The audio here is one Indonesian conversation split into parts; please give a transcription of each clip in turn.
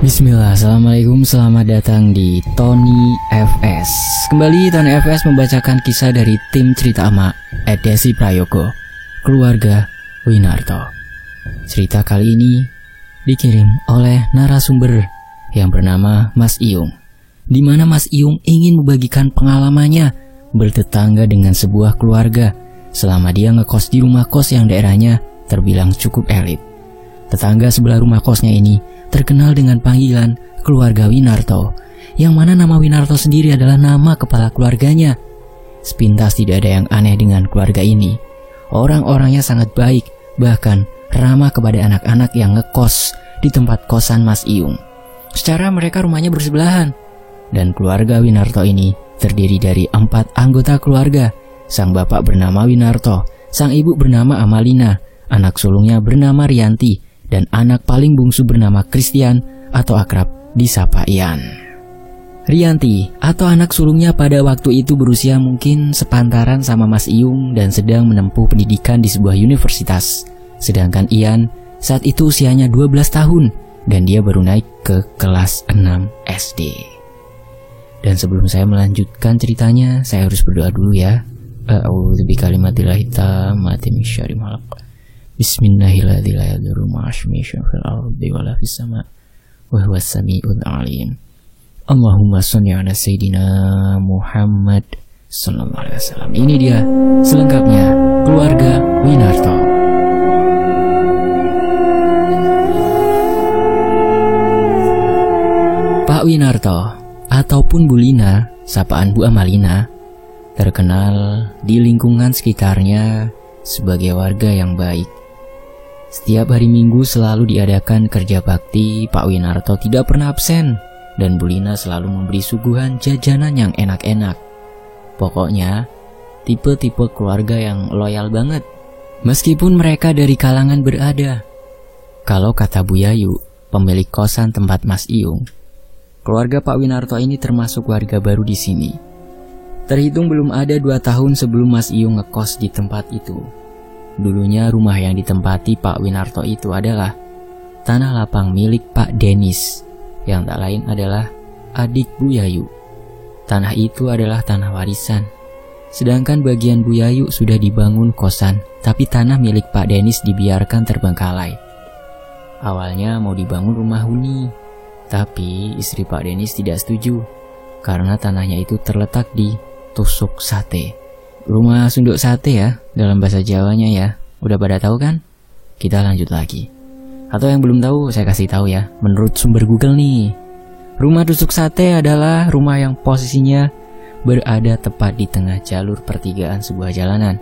Bismillah, assalamualaikum, selamat datang di Tony FS. Kembali Tony FS membacakan kisah dari tim cerita ama Desi Prayogo, keluarga Winarto. Cerita kali ini dikirim oleh narasumber yang bernama Mas Iyung, di mana Mas Iyung ingin membagikan pengalamannya bertetangga dengan sebuah keluarga selama dia ngekos di rumah kos yang daerahnya terbilang cukup elit. Tetangga sebelah rumah kosnya ini terkenal dengan panggilan keluarga Winarto, yang mana nama Winarto sendiri adalah nama kepala keluarganya. Sepintas tidak ada yang aneh dengan keluarga ini. Orang-orangnya sangat baik, bahkan ramah kepada anak-anak yang ngekos di tempat kosan Mas Iyung. Secara mereka rumahnya bersebelahan, dan keluarga Winarto ini terdiri dari 4 anggota keluarga. Sang bapak bernama Winarto, sang ibu bernama Amalina, anak sulungnya bernama Rianti, dan anak paling bungsu bernama Christian atau akrab disapa Ian. Rianti atau anak sulungnya pada waktu itu berusia mungkin sepantaran sama Mas Iyung dan sedang menempuh pendidikan di sebuah universitas. Sedangkan Ian saat itu usianya 12 tahun dan dia baru naik ke kelas 6 SD. Dan sebelum saya melanjutkan ceritanya, saya harus berdoa dulu ya. A'udzu bikalimatillahi tammati min syarri ma khalaq. Bismillahirrahmanirrahim. Fil ardi wala fis sama' wa huwas samiul alim. Allahumma shalli ala sayidina Muhammad sallallahu alaihi wasallam. Ini dia selengkapnya keluarga Winarto. Pak Winarto ataupun Bu Lina, sapaan Bu Amalina, terkenal di lingkungan sekitarnya sebagai warga yang baik. Setiap hari Minggu selalu diadakan kerja bakti. Pak Winarto tidak pernah absen, dan Bu Lina selalu memberi suguhan jajanan yang enak-enak. Pokoknya tipe-tipe keluarga yang loyal banget, meskipun mereka dari kalangan berada. Kalau kata Bu Yayu, pemilik kosan tempat Mas Iyung, keluarga Pak Winarto ini termasuk warga baru di sini. Terhitung belum ada 2 tahun sebelum Mas Iyung ngekos di tempat itu. Dulunya rumah yang ditempati Pak Winarto itu adalah tanah lapang milik Pak Denis, yang tak lain adalah adik Bu Yayu. Tanah itu adalah tanah warisan. Sedangkan bagian Bu Yayu sudah dibangun kosan, tapi tanah milik Pak Denis dibiarkan terbengkalai. Awalnya mau dibangun rumah huni, tapi istri Pak Denis tidak setuju karena tanahnya itu terletak di tusuk sate. Rumah sunduk sate ya, dalam bahasa Jawanya ya. Udah pada tahu kan? Kita lanjut lagi. Atau yang belum tahu, saya kasih tahu ya. Menurut sumber Google nih, rumah tusuk sate adalah rumah yang posisinya berada tepat di tengah jalur pertigaan sebuah jalanan.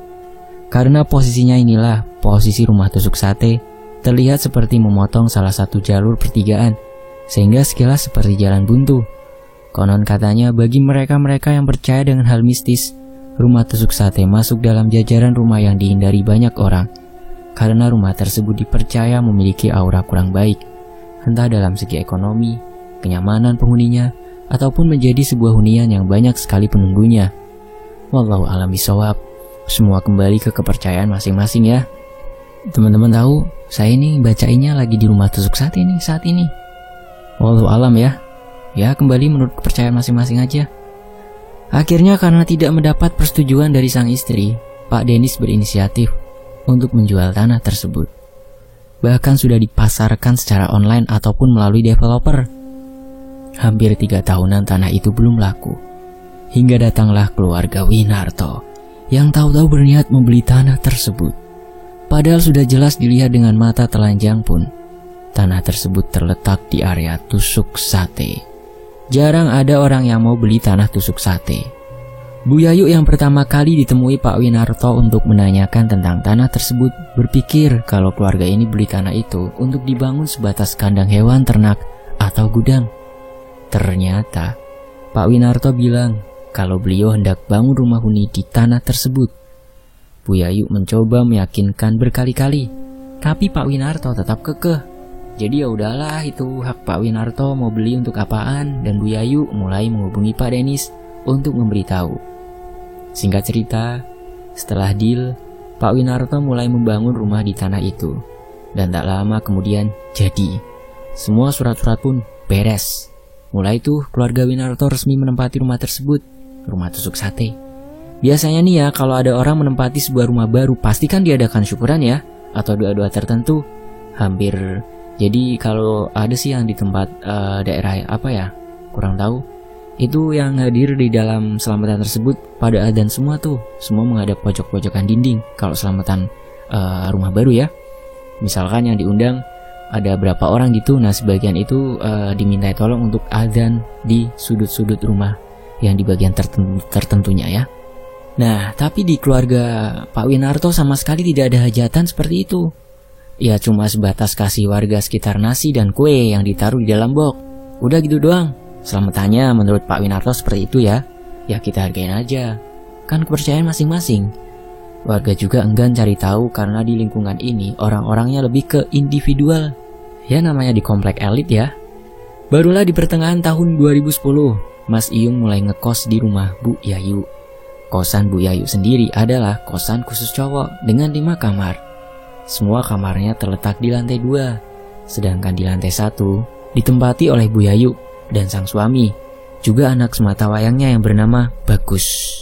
Karena posisinya inilah, posisi rumah tusuk sate terlihat seperti memotong salah satu jalur pertigaan, sehingga sekilas seperti jalan buntu. Konon katanya bagi mereka-mereka yang percaya dengan hal mistis, rumah tusuk sate masuk dalam jajaran rumah yang dihindari banyak orang, karena rumah tersebut dipercaya memiliki aura kurang baik, entah dalam segi ekonomi, kenyamanan penghuninya, ataupun menjadi sebuah hunian yang banyak sekali penunggunya. Wallahu a'lam bishawab. Semua kembali ke kepercayaan masing-masing ya. Teman-teman tahu, saya ini bacainnya lagi di rumah tusuk sate nih saat ini. Wallahu a'lam ya. Ya, kembali menurut kepercayaan masing-masing aja. Akhirnya karena tidak mendapat persetujuan dari sang istri, Pak Denis berinisiatif untuk menjual tanah tersebut. Bahkan sudah dipasarkan secara online ataupun melalui developer. Hampir 3 tahunan tanah itu belum laku. Hingga datanglah keluarga Winarto yang tahu-tahu berniat membeli tanah tersebut. Padahal sudah jelas dilihat dengan mata telanjang pun, tanah tersebut terletak di area tusuk sate. Jarang ada orang yang mau beli tanah tusuk sate. Bu Yayu yang pertama kali ditemui Pak Winarto untuk menanyakan tentang tanah tersebut berpikir kalau keluarga ini beli tanah itu untuk dibangun sebatas kandang hewan ternak atau gudang. Ternyata Pak Winarto bilang kalau beliau hendak bangun rumah huni di tanah tersebut. Bu Yayu mencoba meyakinkan berkali-kali, tapi Pak Winarto tetap kekeh. Jadi ya udahlah, itu hak Pak Winarto mau beli untuk apaan, dan Bu Yayu mulai menghubungi Pak Denis untuk memberitahu. Singkat cerita, setelah deal, Pak Winarto mulai membangun rumah di tanah itu. Dan tak lama kemudian jadi. Semua surat-surat pun beres. Mulai tuh keluarga Winarto resmi menempati rumah tersebut, rumah tusuk sate. Biasanya nih ya, kalau ada orang menempati sebuah rumah baru, pasti kan diadakan syukuran ya, atau doa-doa tertentu. Hampir, jadi kalau ada sih yang di tempat daerah apa ya, kurang tahu. Itu yang hadir di dalam selamatan tersebut pada adzan semua tuh, semua menghadap pojok-pojokan dinding kalau selamatan rumah baru ya. Misalkan yang diundang ada berapa orang gitu, nah sebagian itu dimintai tolong untuk adzan di sudut-sudut rumah yang di bagian tertentunya ya. Nah, tapi di keluarga Pak Winarto sama sekali tidak ada hajatan seperti itu. Ya cuma sebatas kasih warga sekitar nasi dan kue yang ditaruh di dalam box. Udah gitu doang. Selamatannya menurut Pak Winarto seperti itu ya. Ya kita hargain aja. Kan kepercayaan masing-masing. Warga juga enggan cari tahu karena di lingkungan ini orang-orangnya lebih ke individual. Ya namanya di komplek elit ya. Barulah di pertengahan tahun 2010, Mas Iyung mulai ngekos di rumah Bu Yayu. Kosan Bu Yayu sendiri adalah kosan khusus cowok dengan 5 kamar. Semua kamarnya terletak di lantai 2, sedangkan di lantai 1 ditempati oleh Bu Yayu dan sang suami, juga anak semata wayangnya yang bernama Bagus.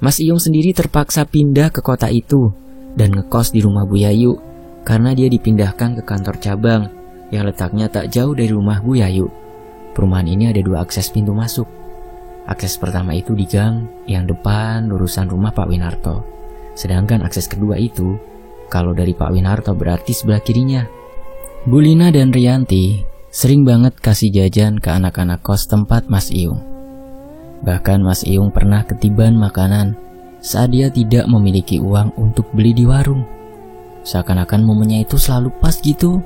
Mas Iyung sendiri terpaksa pindah ke kota itu dan ngekos di rumah Bu Yayu karena dia dipindahkan ke kantor cabang yang letaknya tak jauh dari rumah Bu Yayu. Perumahan ini ada 2 akses pintu masuk. Akses pertama itu di gang yang depan lurusan rumah Pak Winarto. Sedangkan akses kedua itu, kalau dari Pak Winarto berarti sebelah kirinya. Bu Lina dan Rianti sering banget kasih jajan ke anak-anak kos tempat Mas Iyung. Bahkan Mas Iyung pernah ketiban makanan saat dia tidak memiliki uang untuk beli di warung. Seakan-akan momennya itu selalu pas gitu.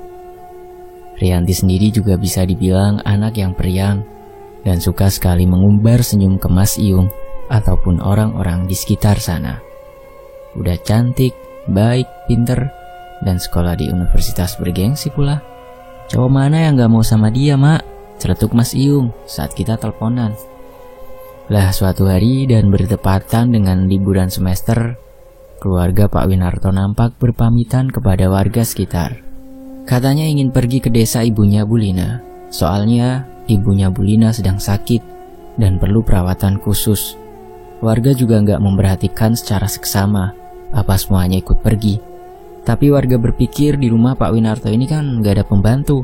Rianti sendiri juga bisa dibilang anak yang periang dan suka sekali mengumbar senyum ke Mas Iyung ataupun orang-orang di sekitar sana. Udah cantik, baik, pinter, dan sekolah di universitas bergengsi pula. Cowok mana yang gak mau sama dia, Mak? Celetuk Mas Iyung saat kita teleponan. Lah suatu hari dan bertepatan dengan liburan semester, keluarga Pak Winarto nampak berpamitan kepada warga sekitar. Katanya ingin pergi ke desa ibunya Bu Lina. Soalnya ibunya Bu Lina sedang sakit dan perlu perawatan khusus. Warga juga nggak memperhatikan secara seksama apa semuanya ikut pergi. Tapi warga berpikir di rumah Pak Winarto ini kan nggak ada pembantu.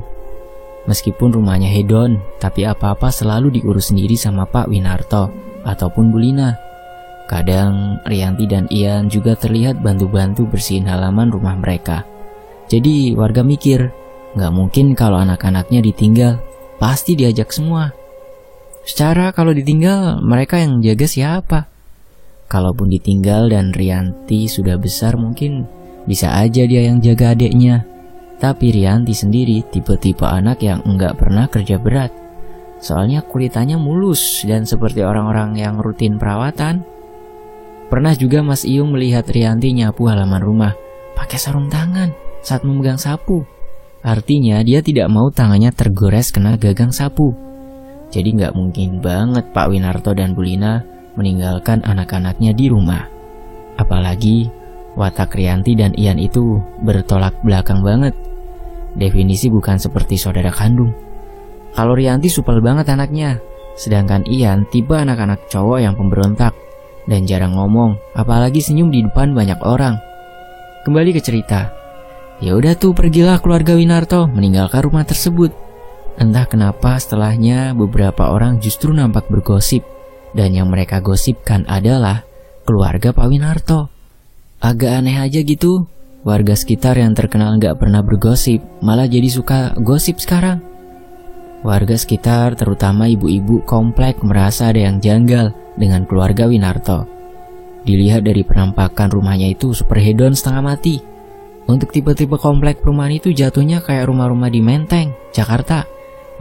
Meskipun rumahnya hedon, tapi apa-apa selalu diurus sendiri sama Pak Winarto ataupun Bu Lina. Kadang Rianti dan Ian juga terlihat bantu-bantu bersihin halaman rumah mereka. Jadi warga mikir, nggak mungkin kalau anak-anaknya ditinggal, pasti diajak semua. Secara kalau ditinggal, mereka yang jaga siapa? Kalaupun ditinggal dan Rianti sudah besar, mungkin bisa aja dia yang jaga adiknya. Tapi Rianti sendiri tipe-tipe anak yang enggak pernah kerja berat. Soalnya kulitannya mulus dan seperti orang-orang yang rutin perawatan. Pernah juga Mas Iyung melihat Rianti nyapu halaman rumah pakai sarung tangan saat memegang sapu. Artinya dia tidak mau tangannya tergores kena gagang sapu. Jadi nggak mungkin banget Pak Winarto dan Bu Lina meninggalkan anak-anaknya di rumah. Apalagi watak Rianti dan Ian itu bertolak belakang banget. Definisi bukan seperti saudara kandung. Kalau Rianti supel banget anaknya, sedangkan Ian tipe anak-anak cowok yang pemberontak dan jarang ngomong, apalagi senyum di depan banyak orang. Kembali ke cerita. Ya udah tuh pergilah keluarga Winarto meninggalkan rumah tersebut. Entah kenapa setelahnya beberapa orang justru nampak bergosip, dan yang mereka gosipkan adalah keluarga Pak Winarto. Agak aneh aja gitu, warga sekitar yang terkenal gak pernah bergosip malah jadi suka gosip sekarang. Warga sekitar terutama ibu-ibu komplek merasa ada yang janggal dengan keluarga Winarto. Dilihat dari penampakan rumahnya itu super hedon setengah mati. Untuk tipe-tipe komplek perumahan itu jatuhnya kayak rumah-rumah di Menteng, Jakarta.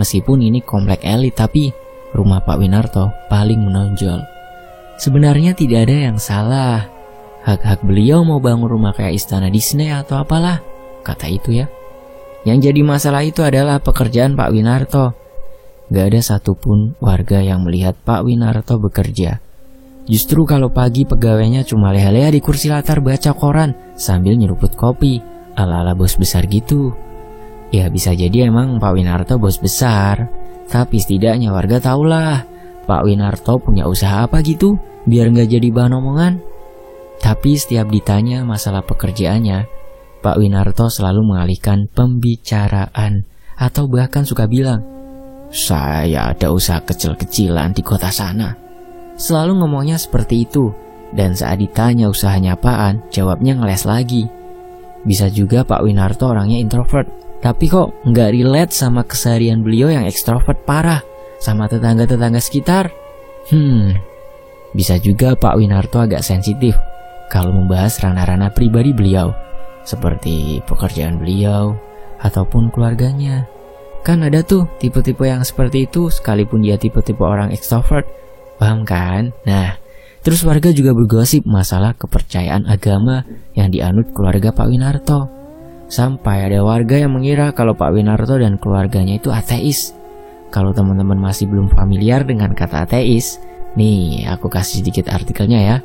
Meskipun ini komplek elit, tapi rumah Pak Winarto paling menonjol. Sebenarnya tidak ada yang salah. Hak-hak beliau mau bangun rumah kayak istana Disney atau apalah, kata itu ya. Yang jadi masalah itu adalah pekerjaan Pak Winarto. Gak ada satupun warga yang melihat Pak Winarto bekerja. Justru kalau pagi pegawainya cuma leha-leha di kursi latar baca koran sambil nyeruput kopi, ala-ala bos besar gitu. Ya bisa jadi emang Pak Winarto bos besar, tapi setidaknya warga tahulah Pak Winarto punya usaha apa gitu, biar nggak jadi bahan omongan. Tapi setiap ditanya masalah pekerjaannya, Pak Winarto selalu mengalihkan pembicaraan atau bahkan suka bilang, "Saya ada usaha kecil-kecilan di kota sana." Selalu ngomongnya seperti itu, dan saat ditanya usahanya apaan, jawabnya ngeles lagi. Bisa juga Pak Winarto orangnya introvert, tapi kok nggak relate sama keseharian beliau yang ekstrovert parah sama tetangga-tetangga sekitar. Bisa juga Pak Winarto agak sensitif kalau membahas ranah-ranah pribadi beliau, seperti pekerjaan beliau ataupun keluarganya. Kan ada tuh tipe-tipe yang seperti itu sekalipun dia tipe-tipe orang ekstrovert, paham kan? Nah, terus warga juga bergosip masalah kepercayaan agama yang dianut keluarga Pak Winarto. Sampai ada warga yang mengira kalau Pak Winarto dan keluarganya itu ateis. Kalau teman-teman masih belum familiar dengan kata ateis, nih aku kasih sedikit artikelnya ya.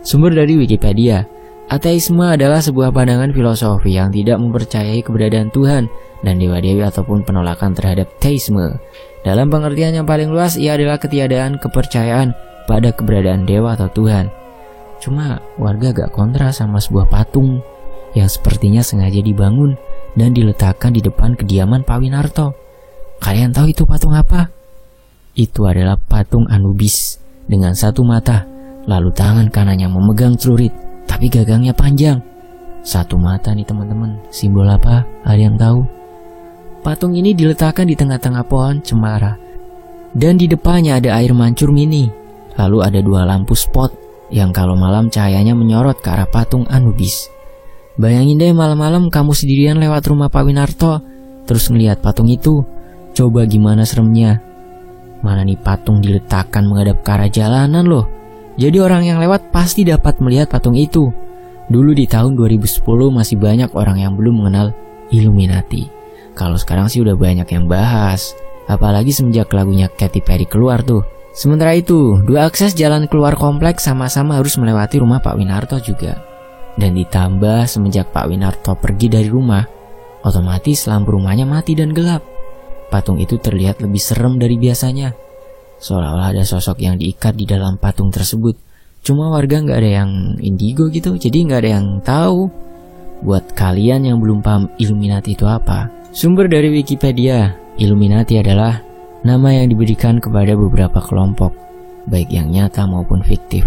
Sumber dari Wikipedia. Ateisme adalah sebuah pandangan filosofi yang tidak mempercayai keberadaan Tuhan dan dewa-dewi ataupun penolakan terhadap teisme. Dalam pengertian yang paling luas, ia adalah ketiadaan kepercayaan pada keberadaan dewa atau Tuhan. Cuma warga agak kontra sama sebuah patung yang sepertinya sengaja dibangun dan diletakkan di depan kediaman Pak Winarto. Kalian tahu itu patung apa? Itu adalah patung Anubis dengan satu mata, lalu tangan kanannya memegang celurit, tapi gagangnya panjang. Satu mata nih teman-teman, simbol apa? Ada yang tahu? Patung ini diletakkan di tengah-tengah pohon cemara, dan di depannya ada air mancur mini. Lalu ada dua lampu spot yang kalau malam cahayanya menyorot ke arah patung Anubis. Bayangin deh malam-malam kamu sendirian lewat rumah Pak Winarto, terus ngelihat patung itu. Coba gimana seremnya. Mana nih patung diletakkan menghadap ke arah jalanan loh. Jadi orang yang lewat pasti dapat melihat patung itu. Dulu di tahun 2010 masih banyak orang yang belum mengenal Illuminati. Kalau sekarang sih udah banyak yang bahas, apalagi semenjak lagunya Katy Perry keluar tuh. Sementara itu, dua akses jalan keluar kompleks sama-sama harus melewati rumah Pak Winarto juga. Dan ditambah semenjak Pak Winarto pergi dari rumah, otomatis lampu rumahnya mati dan gelap. Patung itu terlihat lebih serem dari biasanya, seolah-olah ada sosok yang diikat di dalam patung tersebut. Cuma warga nggak ada yang indigo gitu, jadi nggak ada yang tahu. Buat kalian yang belum paham Illuminati itu apa, sumber dari Wikipedia, Illuminati adalah nama yang diberikan kepada beberapa kelompok, baik yang nyata maupun fiktif.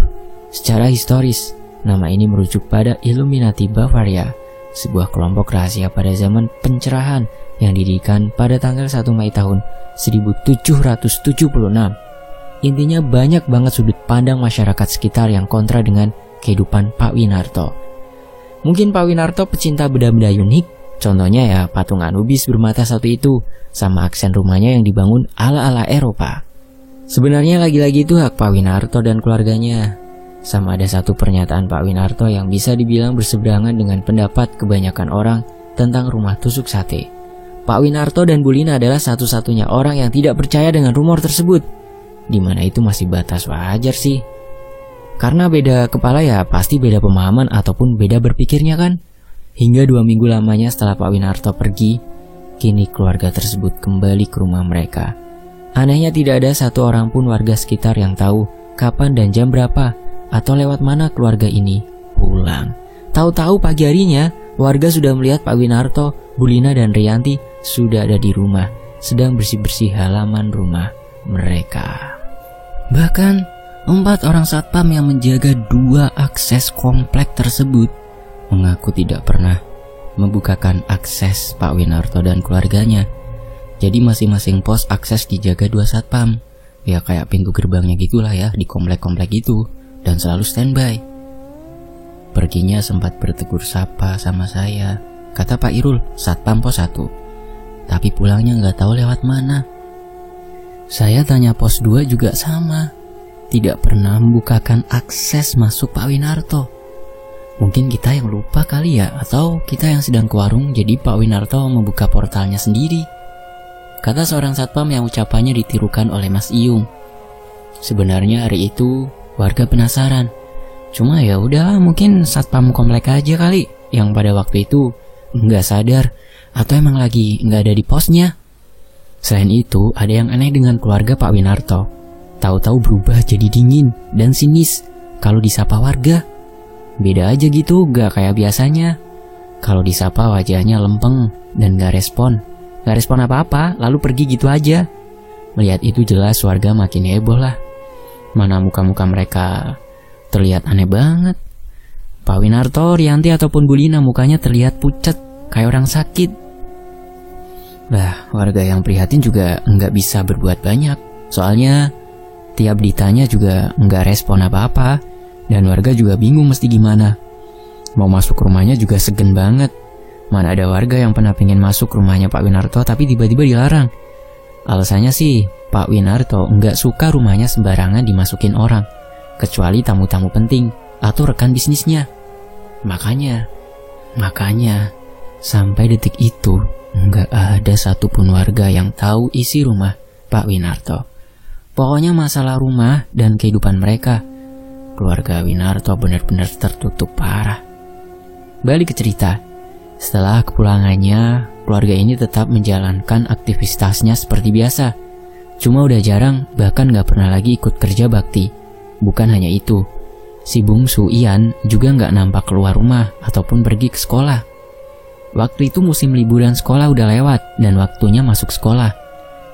Secara historis, nama ini merujuk pada Illuminati Bavaria, sebuah kelompok rahasia pada zaman pencerahan yang didirikan pada tanggal 1 Mei tahun 1776. Intinya banyak banget sudut pandang masyarakat sekitar yang kontra dengan kehidupan Pak Winarto. Mungkin Pak Winarto pecinta benda-benda unik, contohnya ya patung Anubis bermata satu itu, sama aksen rumahnya yang dibangun ala-ala Eropa. Sebenarnya lagi-lagi itu hak Pak Winarto dan keluarganya. Sama ada satu pernyataan Pak Winarto yang bisa dibilang berseberangan dengan pendapat kebanyakan orang tentang rumah tusuk sate. Pak Winarto dan Bu Lina adalah satu-satunya orang yang tidak percaya dengan rumor tersebut. Dimana itu masih batas wajar sih. Karena beda kepala ya pasti beda pemahaman ataupun beda berpikirnya kan. Hingga 2 minggu lamanya setelah Pak Winarto pergi, kini keluarga tersebut kembali ke rumah mereka. Anehnya tidak ada satu orang pun warga sekitar yang tahu kapan dan jam berapa atau lewat mana keluarga ini pulang. Tahu-tahu pagi harinya warga sudah melihat Pak Winarto, Bu Lina dan Rianti sudah ada di rumah, sedang bersih-bersih halaman rumah mereka. Bahkan 4 orang satpam yang menjaga 2 akses komplek tersebut mengaku tidak pernah membukakan akses Pak Winarto dan keluarganya. Jadi masing-masing pos akses dijaga 2 satpam. Ya kayak pintu gerbangnya gitulah ya di komplek-komplek itu, dan selalu standby. Perginya sempat bertegur sapa sama saya, kata Pak Irul, satpam pos 1. Tapi pulangnya nggak tahu lewat mana. Saya tanya pos 2 juga sama, tidak pernah membukakan akses masuk Pak Winarto. Mungkin kita yang lupa kali ya, atau kita yang sedang ke warung jadi Pak Winarto membuka portalnya sendiri, kata seorang satpam yang ucapannya ditirukan oleh Mas Iyung. Sebenarnya hari itu warga penasaran, cuma ya udah mungkin satpam komplek aja kali yang pada waktu itu nggak sadar, atau emang lagi nggak ada di posnya. Selain itu, ada yang aneh dengan keluarga Pak Winarto. Tahu-tahu berubah jadi dingin dan sinis kalau disapa warga. Beda aja gitu, gak kayak biasanya. Kalau disapa wajahnya lempeng dan gak respon. Gak respon apa-apa, lalu pergi gitu aja. Melihat itu jelas warga makin heboh lah. Mana muka-muka mereka terlihat aneh banget. Pak Winarto, Rianti ataupun Bulina mukanya terlihat pucat, kayak orang sakit. Bah, warga yang prihatin juga nggak bisa berbuat banyak. Soalnya tiap ditanya juga nggak respon apa-apa. Dan warga juga bingung mesti gimana. Mau masuk rumahnya juga segen banget. Mana ada warga yang pernah pengen masuk rumahnya Pak Winarto tapi tiba-tiba dilarang. Alasannya sih, Pak Winarto nggak suka rumahnya sembarangan dimasukin orang, kecuali tamu-tamu penting atau rekan bisnisnya. Makanya, sampai detik itu nggak ada satupun warga yang tahu isi rumah Pak Winarto. Pokoknya masalah rumah dan kehidupan mereka, keluarga Winarto benar-benar tertutup parah. Balik ke cerita. Setelah kepulangannya, keluarga ini tetap menjalankan aktivitasnya seperti biasa. Cuma udah jarang, bahkan gak pernah lagi ikut kerja bakti. Bukan hanya itu, si bungsu Ian juga gak nampak keluar rumah ataupun pergi ke sekolah. Waktu itu musim liburan sekolah udah lewat dan waktunya masuk sekolah.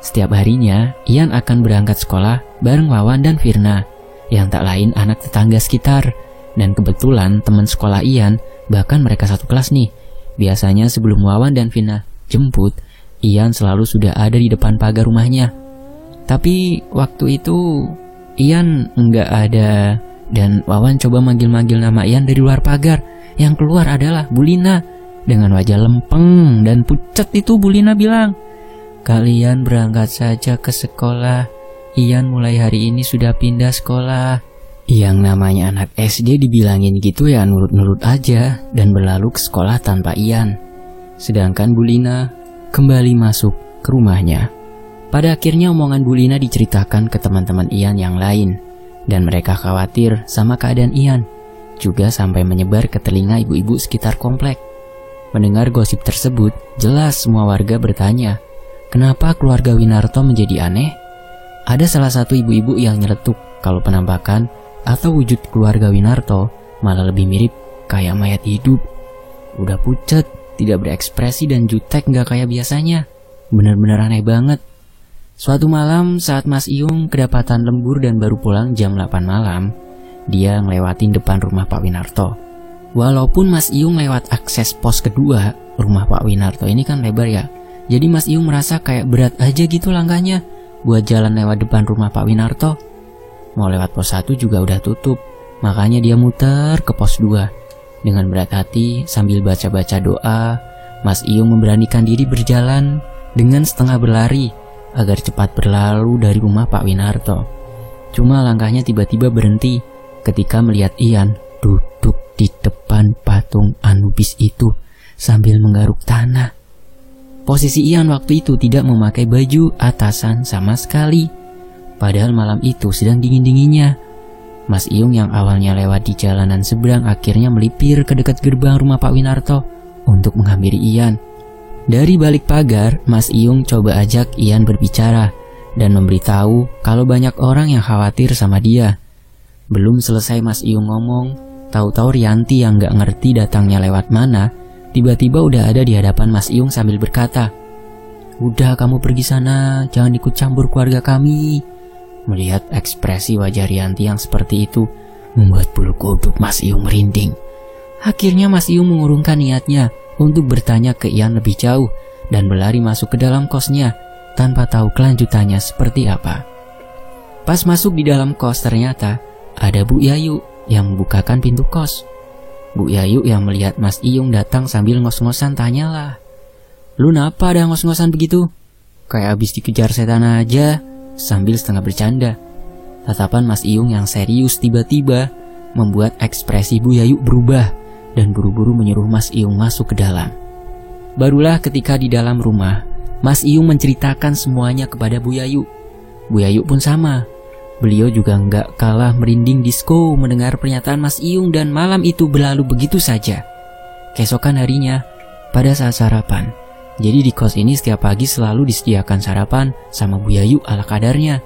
Setiap harinya, Ian akan berangkat sekolah bareng Wawan dan Firna, yang tak lain anak tetangga sekitar. Dan kebetulan teman sekolah Ian, bahkan mereka satu kelas nih. Biasanya sebelum Wawan dan Firna jemput, Ian selalu sudah ada di depan pagar rumahnya. Tapi waktu itu Ian nggak ada, dan Wawan coba manggil-manggil nama Ian dari luar pagar. Yang keluar adalah Bulina. Dengan wajah lempeng dan pucat itu Bulina bilang, "Kalian berangkat saja ke sekolah. Ian mulai hari ini sudah pindah sekolah." Yang namanya anak SD dibilangin gitu ya nurut-nurut aja dan berlalu ke sekolah tanpa Ian. Sedangkan Bulina kembali masuk ke rumahnya. Pada akhirnya omongan Bulina diceritakan ke teman-teman Ian yang lain, dan mereka khawatir sama keadaan Ian, juga sampai menyebar ke telinga ibu-ibu sekitar komplek. Mendengar gosip tersebut, jelas semua warga bertanya, kenapa keluarga Winarto menjadi aneh? Ada salah satu ibu-ibu yang nyeletuk kalau penampakan atau wujud keluarga Winarto malah lebih mirip kayak mayat hidup. Udah pucat, tidak berekspresi dan jutek gak kayak biasanya. Benar-benar aneh banget. Suatu malam saat Mas Iyung kedapatan lembur dan baru pulang jam 8 malam, dia ngelewatin depan rumah Pak Winarto. Walaupun Mas Iyung lewat akses pos kedua, rumah Pak Winarto ini kan lebar ya. Jadi Mas Iyung merasa kayak berat aja gitu langkahnya buat jalan lewat depan rumah Pak Winarto. Mau lewat pos 1 juga udah tutup, makanya dia muter ke pos 2. Dengan berat hati sambil baca-baca doa, Mas Iyung memberanikan diri berjalan dengan setengah berlari agar cepat berlalu dari rumah Pak Winarto. Cuma langkahnya tiba-tiba berhenti ketika melihat Ian duduk di depan patung Anubis itu sambil menggaruk tanah. Posisi Ian waktu itu tidak memakai baju atasan sama sekali. Padahal malam itu sedang dingin-dinginnya. Mas Iyung yang awalnya lewat di jalanan seberang akhirnya melipir ke dekat gerbang rumah Pak Winarto untuk menghampiri Ian. Dari balik pagar, Mas Iyung coba ajak Ian berbicara dan memberitahu kalau banyak orang yang khawatir sama dia. Belum selesai Mas Iyung ngomong, tahu-tahu Rianti yang gak ngerti datangnya lewat mana, tiba-tiba udah ada di hadapan Mas Iyung sambil berkata, "Udah kamu pergi sana, jangan ikut campur keluarga kami." Melihat ekspresi wajah Rianti yang seperti itu membuat bulu kuduk Mas Iyung merinding. Akhirnya Mas Iyung mengurungkan niatnya untuk bertanya ke Ian lebih jauh dan berlari masuk ke dalam kosnya tanpa tahu kelanjutannya seperti apa. Pas masuk di dalam kos ternyata ada Bu Yayu yang membukakan pintu kos. Bu Yayu yang melihat Mas Iyung datang sambil ngos-ngosan tanyalah, "Lu napa ada ngos-ngosan begitu? Kayak abis dikejar setan aja," sambil setengah bercanda. Tatapan Mas Iyung yang serius tiba-tiba membuat ekspresi Bu Yayu berubah dan buru-buru menyuruh Mas Iyung masuk ke dalam. Barulah ketika di dalam rumah, Mas Iyung menceritakan semuanya kepada Bu Yayu. Bu Yayu pun sama. Beliau juga nggak kalah merinding disco mendengar pernyataan Mas Iyung dan malam itu berlalu begitu saja. Keesokan harinya, pada saat sarapan. Jadi di kos ini setiap pagi selalu disediakan sarapan sama Bu Yayu ala kadarnya.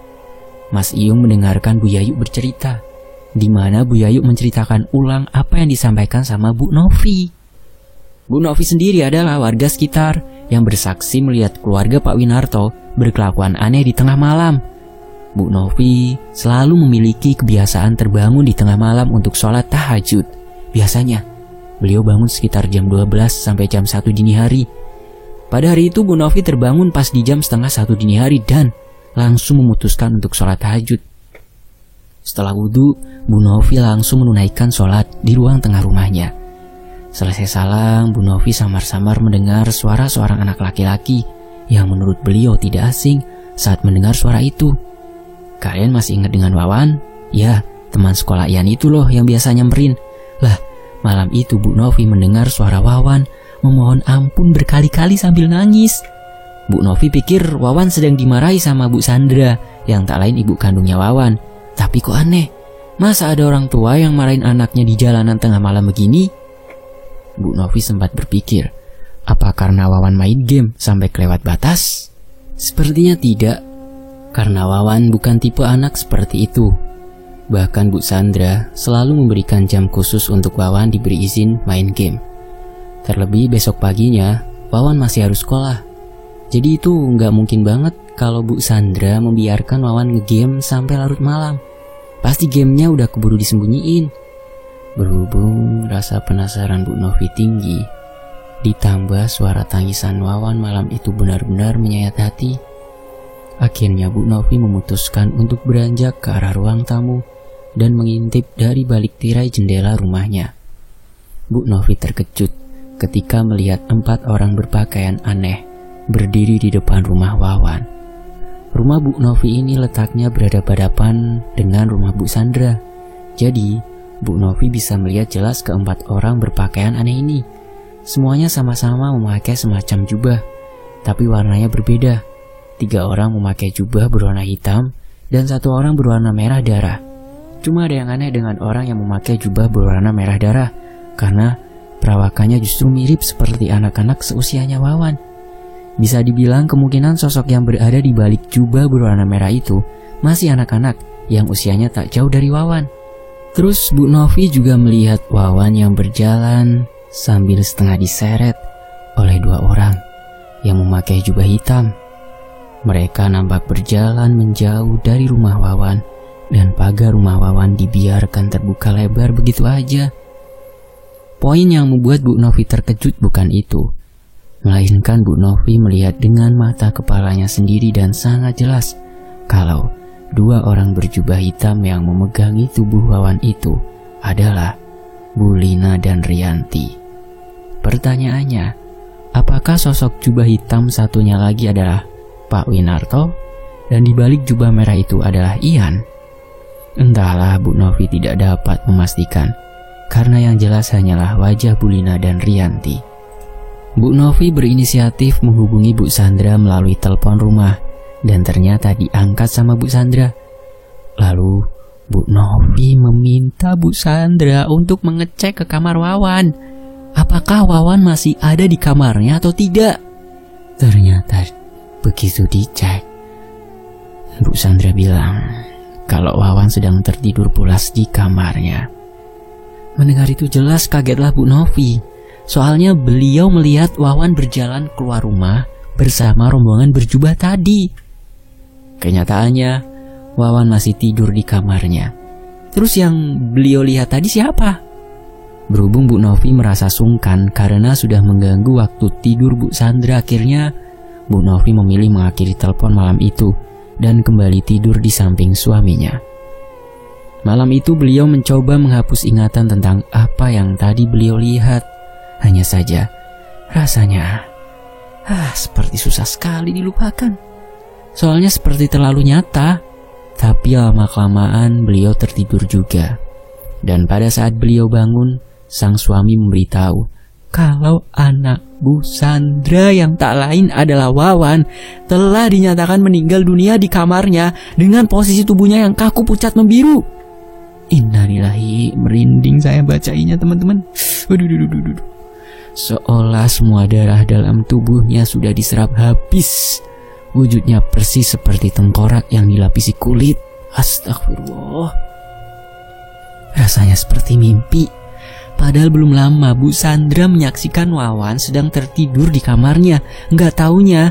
Mas Iyung mendengarkan Bu Yayu bercerita, di mana Bu Yayu menceritakan ulang apa yang disampaikan sama Bu Novi. Bu Novi sendiri adalah warga sekitar yang bersaksi melihat keluarga Pak Winarto berkelakuan aneh di tengah malam. Bu Novi selalu memiliki kebiasaan terbangun di tengah malam untuk sholat tahajud. Biasanya, beliau bangun sekitar jam 12 sampai jam 1 dini hari. Pada hari itu Bu Novi terbangun pas di jam setengah 1 dini hari dan langsung memutuskan untuk sholat tahajud. Setelah wudhu, Bu Novi langsung menunaikan sholat di ruang tengah rumahnya. Selesai salam, Bu Novi samar-samar mendengar suara seorang anak laki-laki yang menurut beliau tidak asing saat mendengar suara itu. Kalian masih ingat dengan Wawan? Ya, teman sekolah Ian itu loh yang biasa nyamperin. Lah, malam itu Bu Novi mendengar suara Wawan memohon ampun berkali-kali sambil nangis. Bu Novi pikir Wawan sedang dimarahi sama Bu Sandra yang tak lain ibu kandungnya Wawan. Tapi kok aneh, masa ada orang tua yang marahin anaknya di jalanan tengah malam begini? Bu Novi sempat berpikir, apa karena Wawan main game sampai kelewat batas? Sepertinya tidak, karena Wawan bukan tipe anak seperti itu. Bahkan Bu Sandra selalu memberikan jam khusus untuk Wawan diberi izin main game. Terlebih besok paginya, Wawan masih harus sekolah. Jadi itu nggak mungkin banget kalau Bu Sandra membiarkan Wawan nge-game sampai larut malam. Pasti gamenya udah keburu disembunyiin. Berhubung rasa penasaran Bu Novi tinggi, ditambah suara tangisan Wawan malam itu benar-benar menyayat hati, akhirnya Bu Novi memutuskan untuk beranjak ke arah ruang tamu dan mengintip dari balik tirai jendela rumahnya. Bu Novi terkejut ketika melihat 4 orang berpakaian aneh berdiri di depan rumah Wawan. Rumah Bu Novi ini letaknya berhadapan dengan rumah Bu Sandra. Jadi, Bu Novi bisa melihat jelas ke-4 orang berpakaian aneh ini. Semuanya sama-sama memakai semacam jubah, tapi warnanya berbeda. 3 orang memakai jubah berwarna hitam dan 1 orang berwarna merah darah. Cuma ada yang aneh dengan orang yang memakai jubah berwarna merah darah, karena perawakannya justru mirip seperti anak-anak seusianya Wawan. Bisa dibilang kemungkinan sosok yang berada di balik jubah berwarna merah itu masih anak-anak yang usianya tak jauh dari Wawan. Terus Bu Novi juga melihat Wawan yang berjalan sambil setengah diseret oleh 2 orang yang memakai jubah hitam. Mereka nampak berjalan menjauh dari rumah Wawan dan pagar rumah Wawan dibiarkan terbuka lebar begitu aja. Poin yang membuat Bu Novi terkejut bukan itu, melainkan Bu Novi melihat dengan mata kepalanya sendiri dan sangat jelas kalau 2 orang berjubah hitam yang memegangi tubuh Wawan itu adalah Bu Lina dan Rianti. Pertanyaannya, apakah sosok jubah hitam satunya lagi adalah Pak Winarto dan di balik jubah merah itu adalah Ian? Entahlah, Bu Novi tidak dapat memastikan, karena yang jelas hanyalah wajah Bu Lina dan Rianti. Bu Novi berinisiatif menghubungi Bu Sandra melalui telepon rumah dan ternyata diangkat sama Bu Sandra. Lalu Bu Novi meminta Bu Sandra untuk mengecek ke kamar Wawan, apakah Wawan masih ada di kamarnya atau tidak. Ternyata begitu dicek, Bu Sandra bilang kalau Wawan sedang tertidur pulas di kamarnya. Mendengar itu jelas kagetlah Bu Novi. Soalnya beliau melihat Wawan berjalan keluar rumah bersama rombongan berjubah tadi. Kenyataannya, Wawan masih tidur di kamarnya. Terus yang beliau lihat tadi siapa? Berhubung Bu Novi merasa sungkan karena sudah mengganggu waktu tidur Bu Sandra, akhirnya Bu Novi memilih mengakhiri telepon malam itu dan kembali tidur di samping suaminya. Malam itu beliau mencoba menghapus ingatan tentang apa yang tadi beliau lihat. Hanya saja, rasanya seperti susah sekali dilupakan. Soalnya seperti terlalu nyata. Tapi lama-kelamaan beliau tertidur juga. Dan pada saat beliau bangun, sang suami memberitahu kalau anak Bu Sandra yang tak lain adalah Wawan telah dinyatakan meninggal dunia di kamarnya dengan posisi tubuhnya yang kaku pucat membiru. Innalillahi, merinding saya bacainya teman-teman. Waduh. seolah semua darah dalam tubuhnya sudah diserap habis. Wujudnya persis seperti tengkorak yang dilapisi kulit. Astagfirullah. Rasanya seperti mimpi. Padahal belum lama Bu Sandra menyaksikan Wawan sedang tertidur di kamarnya. Nggak taunya,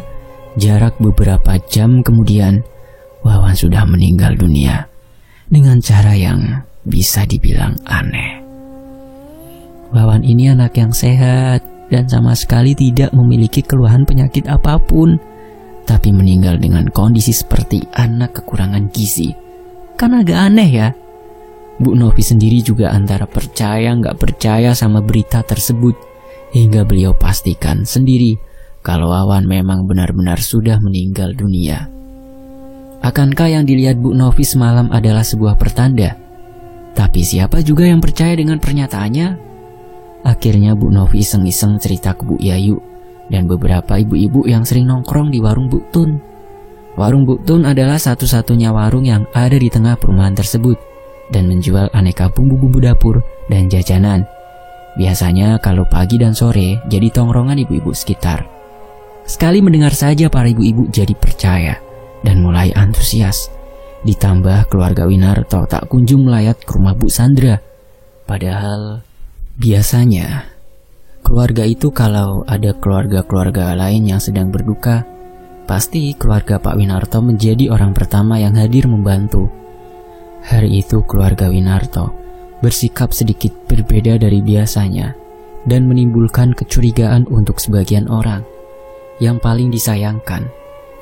jarak beberapa jam kemudian, Wawan sudah meninggal dunia dengan cara yang bisa dibilang aneh. Wawan ini anak yang sehat dan sama sekali tidak memiliki keluhan penyakit apapun, tapi meninggal dengan kondisi seperti anak kekurangan gizi. Kan agak aneh ya. Bu Novi sendiri juga antara percaya nggak percaya sama berita tersebut, hingga beliau pastikan sendiri kalau Wawan memang benar-benar sudah meninggal dunia. Akankah yang dilihat Bu Novi semalam adalah sebuah pertanda? Tapi siapa juga yang percaya dengan pernyataannya? Akhirnya Bu Novi iseng-iseng cerita ke Bu Yayu dan beberapa ibu-ibu yang sering nongkrong di warung Bu Tun. Warung Bu Tun adalah satu-satunya warung yang ada di tengah perumahan tersebut dan menjual aneka bumbu-bumbu dapur dan jajanan. Biasanya kalau pagi dan sore jadi tongkrongan ibu-ibu sekitar. Sekali mendengar saja para ibu-ibu jadi percaya dan mulai antusias. Ditambah keluarga Winarto tak kunjung melayat ke rumah Bu Sandra. Padahal biasanya keluarga itu kalau ada keluarga-keluarga lain yang sedang berduka, pasti keluarga Pak Winarto menjadi orang pertama yang hadir membantu. Hari itu keluarga Winarto bersikap sedikit berbeda dari biasanya dan menimbulkan kecurigaan untuk sebagian orang. Yang paling disayangkan,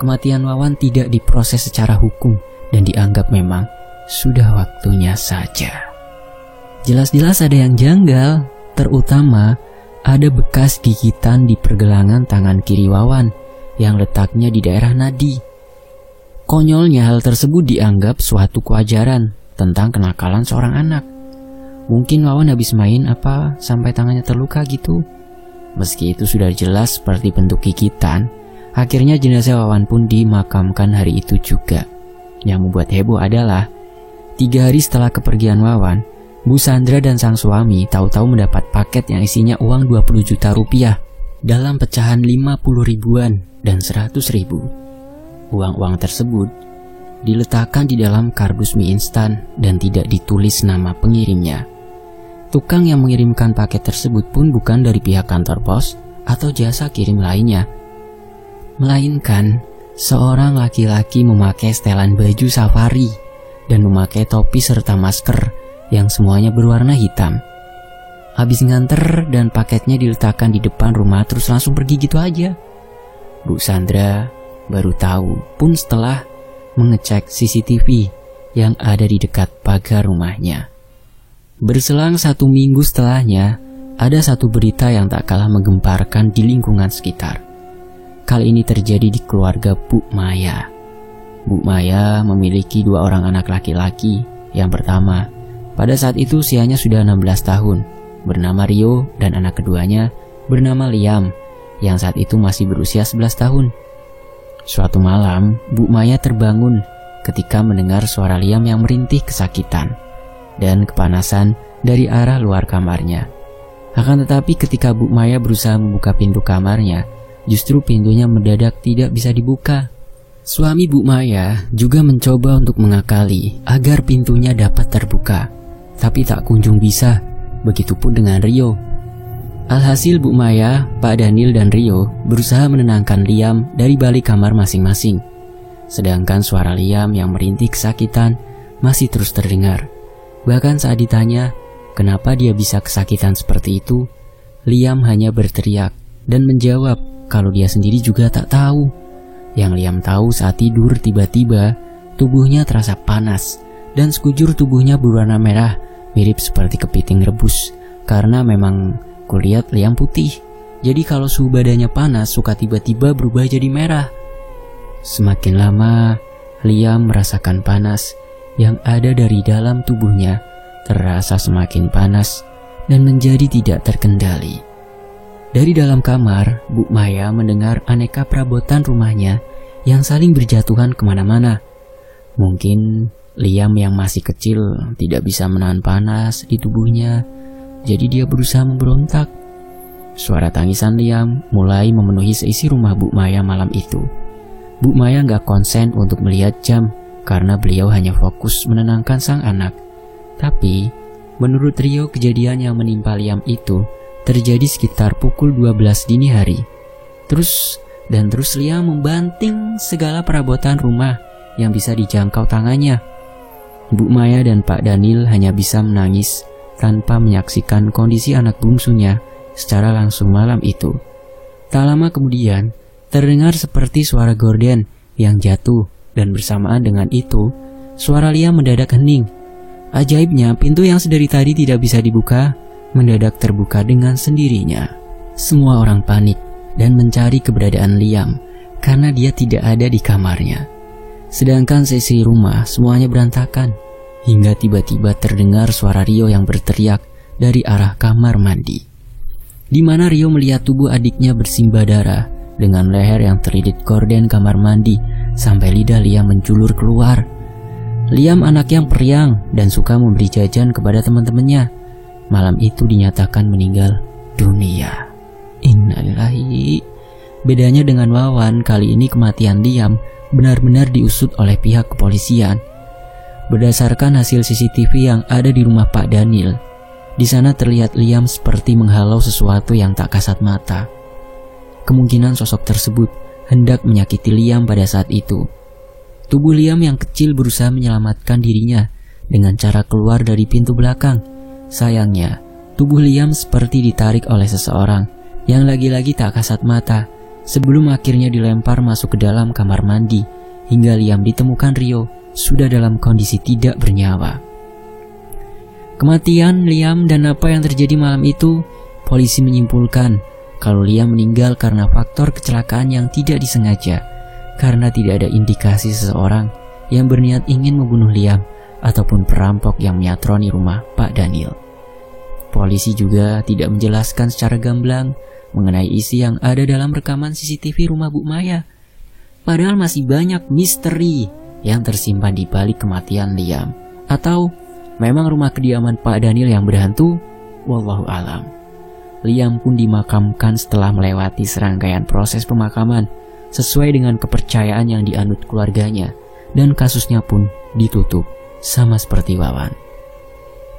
kematian Wawan tidak diproses secara hukum dan dianggap memang sudah waktunya saja. Jelas-jelas ada yang janggal, terutama ada bekas gigitan di pergelangan tangan kiri Wawan yang letaknya di daerah nadi. Konyolnya hal tersebut dianggap suatu kewajaran tentang kenakalan seorang anak. Mungkin Wawan habis main apa sampai tangannya terluka gitu. Meski itu sudah jelas seperti bentuk gigitan, akhirnya jenazah Wawan pun dimakamkan hari itu juga. Yang membuat heboh adalah 3 hari setelah kepergian Wawan, Bu Sandra dan sang suami tahu-tahu mendapat paket yang isinya uang 20 juta rupiah dalam pecahan 50 ribuan dan 100 ribu. Uang-uang tersebut diletakkan di dalam kardus mie instan dan tidak ditulis nama pengirimnya. Tukang yang mengirimkan paket tersebut pun bukan dari pihak kantor pos atau jasa kirim lainnya, melainkan seorang laki-laki memakai setelan baju safari dan memakai topi serta masker yang semuanya berwarna hitam. Habis nganter dan paketnya diletakkan di depan rumah terus langsung pergi gitu aja. Bu Sandra baru tahu pun setelah mengecek CCTV yang ada di dekat pagar rumahnya. Berselang 1 minggu setelahnya, ada satu berita yang tak kalah menggemparkan di lingkungan sekitar. Kali ini terjadi di keluarga Bu Maya. Bu Maya memiliki 2 orang anak laki-laki. Yang pertama, pada saat itu usianya sudah 16 tahun, bernama Rio, dan anak keduanya bernama Liam, yang saat itu masih berusia 11 tahun. Suatu malam, Bu Maya terbangun ketika mendengar suara Liam yang merintih kesakitan dan kepanasan dari arah luar kamarnya. Akan tetapi ketika Bu Maya berusaha membuka pintu kamarnya, justru pintunya mendadak tidak bisa dibuka. Suami Bu Maya juga mencoba untuk mengakali agar pintunya dapat terbuka, tapi tak kunjung bisa. Begitupun dengan Rio. Alhasil Bu Maya, Pak Daniel dan Rio berusaha menenangkan Liam dari balik kamar masing-masing. Sedangkan suara Liam yang merintih kesakitan masih terus terdengar. Bahkan saat ditanya kenapa dia bisa kesakitan seperti itu, Liam hanya berteriak dan menjawab kalau dia sendiri juga tak tahu. Yang Liam tahu saat tidur tiba-tiba tubuhnya terasa panas dan sekujur tubuhnya berwarna merah mirip seperti kepiting rebus karena memang kulihat Liam putih. Jadi kalau suhu badannya panas suka tiba-tiba berubah jadi merah. Semakin lama Liam merasakan panas yang ada dari dalam tubuhnya terasa semakin panas dan menjadi tidak terkendali. Dari dalam kamar, Bu Maya mendengar aneka perabotan rumahnya yang saling berjatuhan kemana-mana. Mungkin Liam yang masih kecil tidak bisa menahan panas di tubuhnya, jadi dia berusaha memberontak. suara tangisan Liam mulai memenuhi seisi rumah Bu Maya malam itu. Bu Maya gak konsen untuk melihat jam karena beliau hanya fokus menenangkan sang anak. Tapi, menurut Rio, kejadian yang menimpa Liam itu terjadi sekitar pukul 12 dini hari. Terus Liam membanting segala perabotan rumah yang bisa dijangkau tangannya. Bu Maya dan Pak Daniel hanya bisa menangis tanpa menyaksikan kondisi anak bungsunya secara langsung malam itu. Tak lama kemudian, terdengar seperti suara gorden yang jatuh dan bersamaan dengan itu, suara Liam mendadak hening. Ajaibnya, pintu yang sedari tadi tidak bisa dibuka, mendadak terbuka dengan sendirinya. Semua orang panik dan mencari keberadaan Liam karena dia tidak ada di kamarnya. Sedangkan sisi rumah semuanya berantakan, hingga tiba-tiba terdengar suara Rio yang berteriak dari arah kamar mandi, di mana Rio melihat tubuh adiknya bersimbah darah dengan leher yang terlilit gorden kamar mandi sampai lidah Liam menjulur keluar. Liam anak yang periang dan suka memberi jajan kepada teman-temannya, malam itu dinyatakan meninggal dunia. Innalillahi. Bedanya dengan Wawan, kali ini kematian Liam benar-benar diusut oleh pihak kepolisian. Berdasarkan hasil CCTV yang ada di rumah Pak Daniel, di sana terlihat Liam seperti menghalau sesuatu yang tak kasat mata. Kemungkinan sosok tersebut hendak menyakiti Liam pada saat itu. Tubuh Liam yang kecil berusaha menyelamatkan dirinya dengan cara keluar dari pintu belakang. Sayangnya, tubuh Liam seperti ditarik oleh seseorang yang lagi-lagi tak kasat mata, sebelum akhirnya dilempar masuk ke dalam kamar mandi, hingga Liam ditemukan Rio sudah dalam kondisi tidak bernyawa. Kematian Liam dan apa yang terjadi malam itu, polisi menyimpulkan kalau Liam meninggal karena faktor kecelakaan yang tidak disengaja, karena tidak ada indikasi seseorang yang berniat ingin membunuh Liam ataupun perampok yang menyatroni rumah Pak Daniel. Polisi juga tidak menjelaskan secara gamblang mengenai isi yang ada dalam rekaman CCTV rumah Bu Maya. Padahal masih banyak misteri yang tersimpan di balik kematian Liam. Atau memang rumah kediaman Pak Daniel yang berhantu? Wallahu alam. Liam pun dimakamkan setelah melewati serangkaian proses pemakaman sesuai dengan kepercayaan yang dianut keluarganya, dan kasusnya pun ditutup sama seperti Wawan.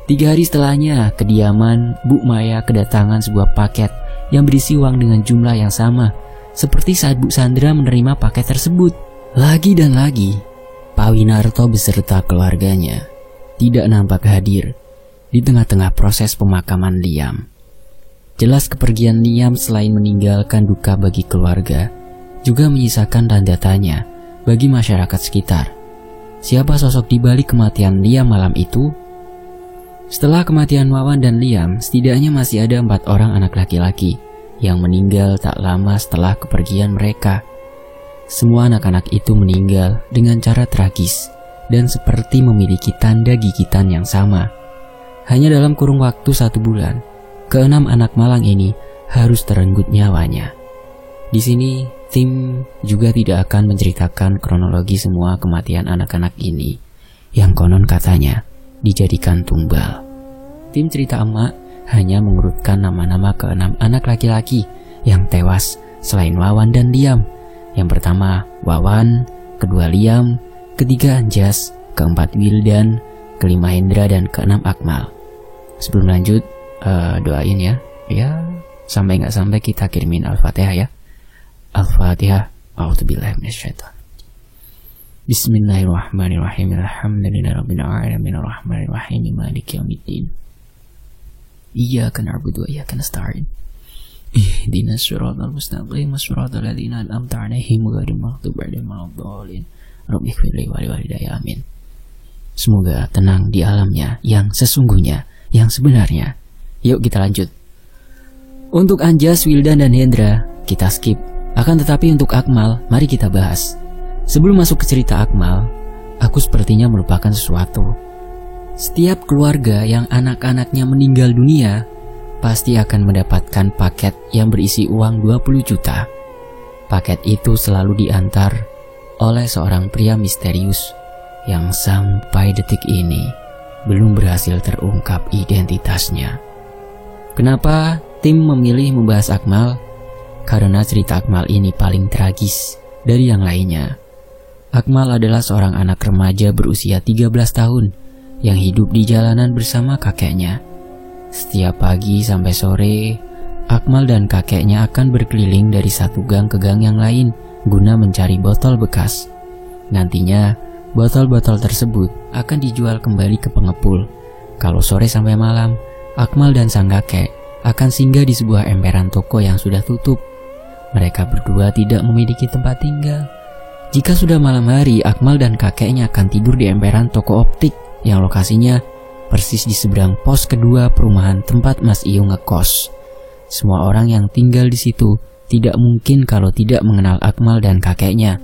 3 hari setelahnya, kediaman Bu Maya kedatangan sebuah paket yang berisi uang dengan jumlah yang sama seperti saat Bu Sandra menerima paket tersebut. Lagi dan lagi, Pak Winarto beserta keluarganya tidak nampak hadir di tengah-tengah proses pemakaman Liam. Jelas kepergian Liam selain meninggalkan duka bagi keluarga, juga menyisakan tanda tanya bagi masyarakat sekitar. Siapa sosok di balik kematian Liam malam itu? Setelah kematian Wawan dan Liam, setidaknya masih ada 4 orang anak laki-laki yang meninggal tak lama setelah kepergian mereka. Semua anak-anak itu meninggal dengan cara tragis dan seperti memiliki tanda gigitan yang sama. Hanya dalam kurun waktu 1 bulan, ke-6 anak malang ini harus terenggut nyawanya. Di sini, tim juga tidak akan menceritakan kronologi semua kematian anak-anak ini yang konon katanya dijadikan tumbal. Tim cerita emak hanya mengurutkan nama-nama ke-6 anak laki-laki yang tewas selain Wawan dan Liam. Yang pertama Wawan, kedua Liam, ketiga Anjas, keempat Wildan, kelima Hendra, dan ke-6 Akmal. Sebelum lanjut, doain ya sampai nggak sampai kita kirimin Al-Fatihah ya. Al-Fatihah. A'udzubillahi minasyaitonir. Bismillahirrahmanirrahim. Alhamdulillahirabbil alamin arrahmanir rahim maliki yaumiddin. Iyyaka na'budu wa iyyaka nasta'in. Ihdinas siratal mustaqim siratal ladzina an'amta 'alaihim ghairil maghdubi 'alaihim waladdallin. Rabbighfirli wa liwalidayya amin. Semoga tenang di alamnya yang sesungguhnya, yang sebenarnya. Yuk kita lanjut. Untuk Anjas, Wildan, dan Hendra kita skip. Akan tetapi untuk Akmal, mari kita bahas. Sebelum masuk ke cerita Akmal, aku sepertinya melupakan sesuatu. Setiap keluarga yang anak-anaknya meninggal dunia pasti akan mendapatkan paket yang berisi uang 20 juta. Paket itu selalu diantar oleh seorang pria misterius yang sampai detik ini belum berhasil terungkap identitasnya. Kenapa tim memilih membahas Akmal karena cerita Akmal ini paling tragis dari yang lainnya. Akmal adalah seorang anak remaja berusia 13 tahun yang hidup di jalanan bersama kakeknya. Setiap pagi sampai sore, Akmal dan kakeknya akan berkeliling dari satu gang ke gang yang lain guna mencari botol bekas. Nantinya, botol-botol tersebut akan dijual kembali ke pengepul. Kalau sore sampai malam, Akmal dan sang kakek akan singgah di sebuah emperan toko yang sudah tutup. Mereka berdua tidak memiliki tempat tinggal. Jika sudah malam hari, Akmal dan kakeknya akan tidur di emperan toko optik yang lokasinya persis di seberang pos kedua perumahan tempat Mas Iyung ngekos. Semua orang yang tinggal di situ tidak mungkin kalau tidak mengenal Akmal dan kakeknya.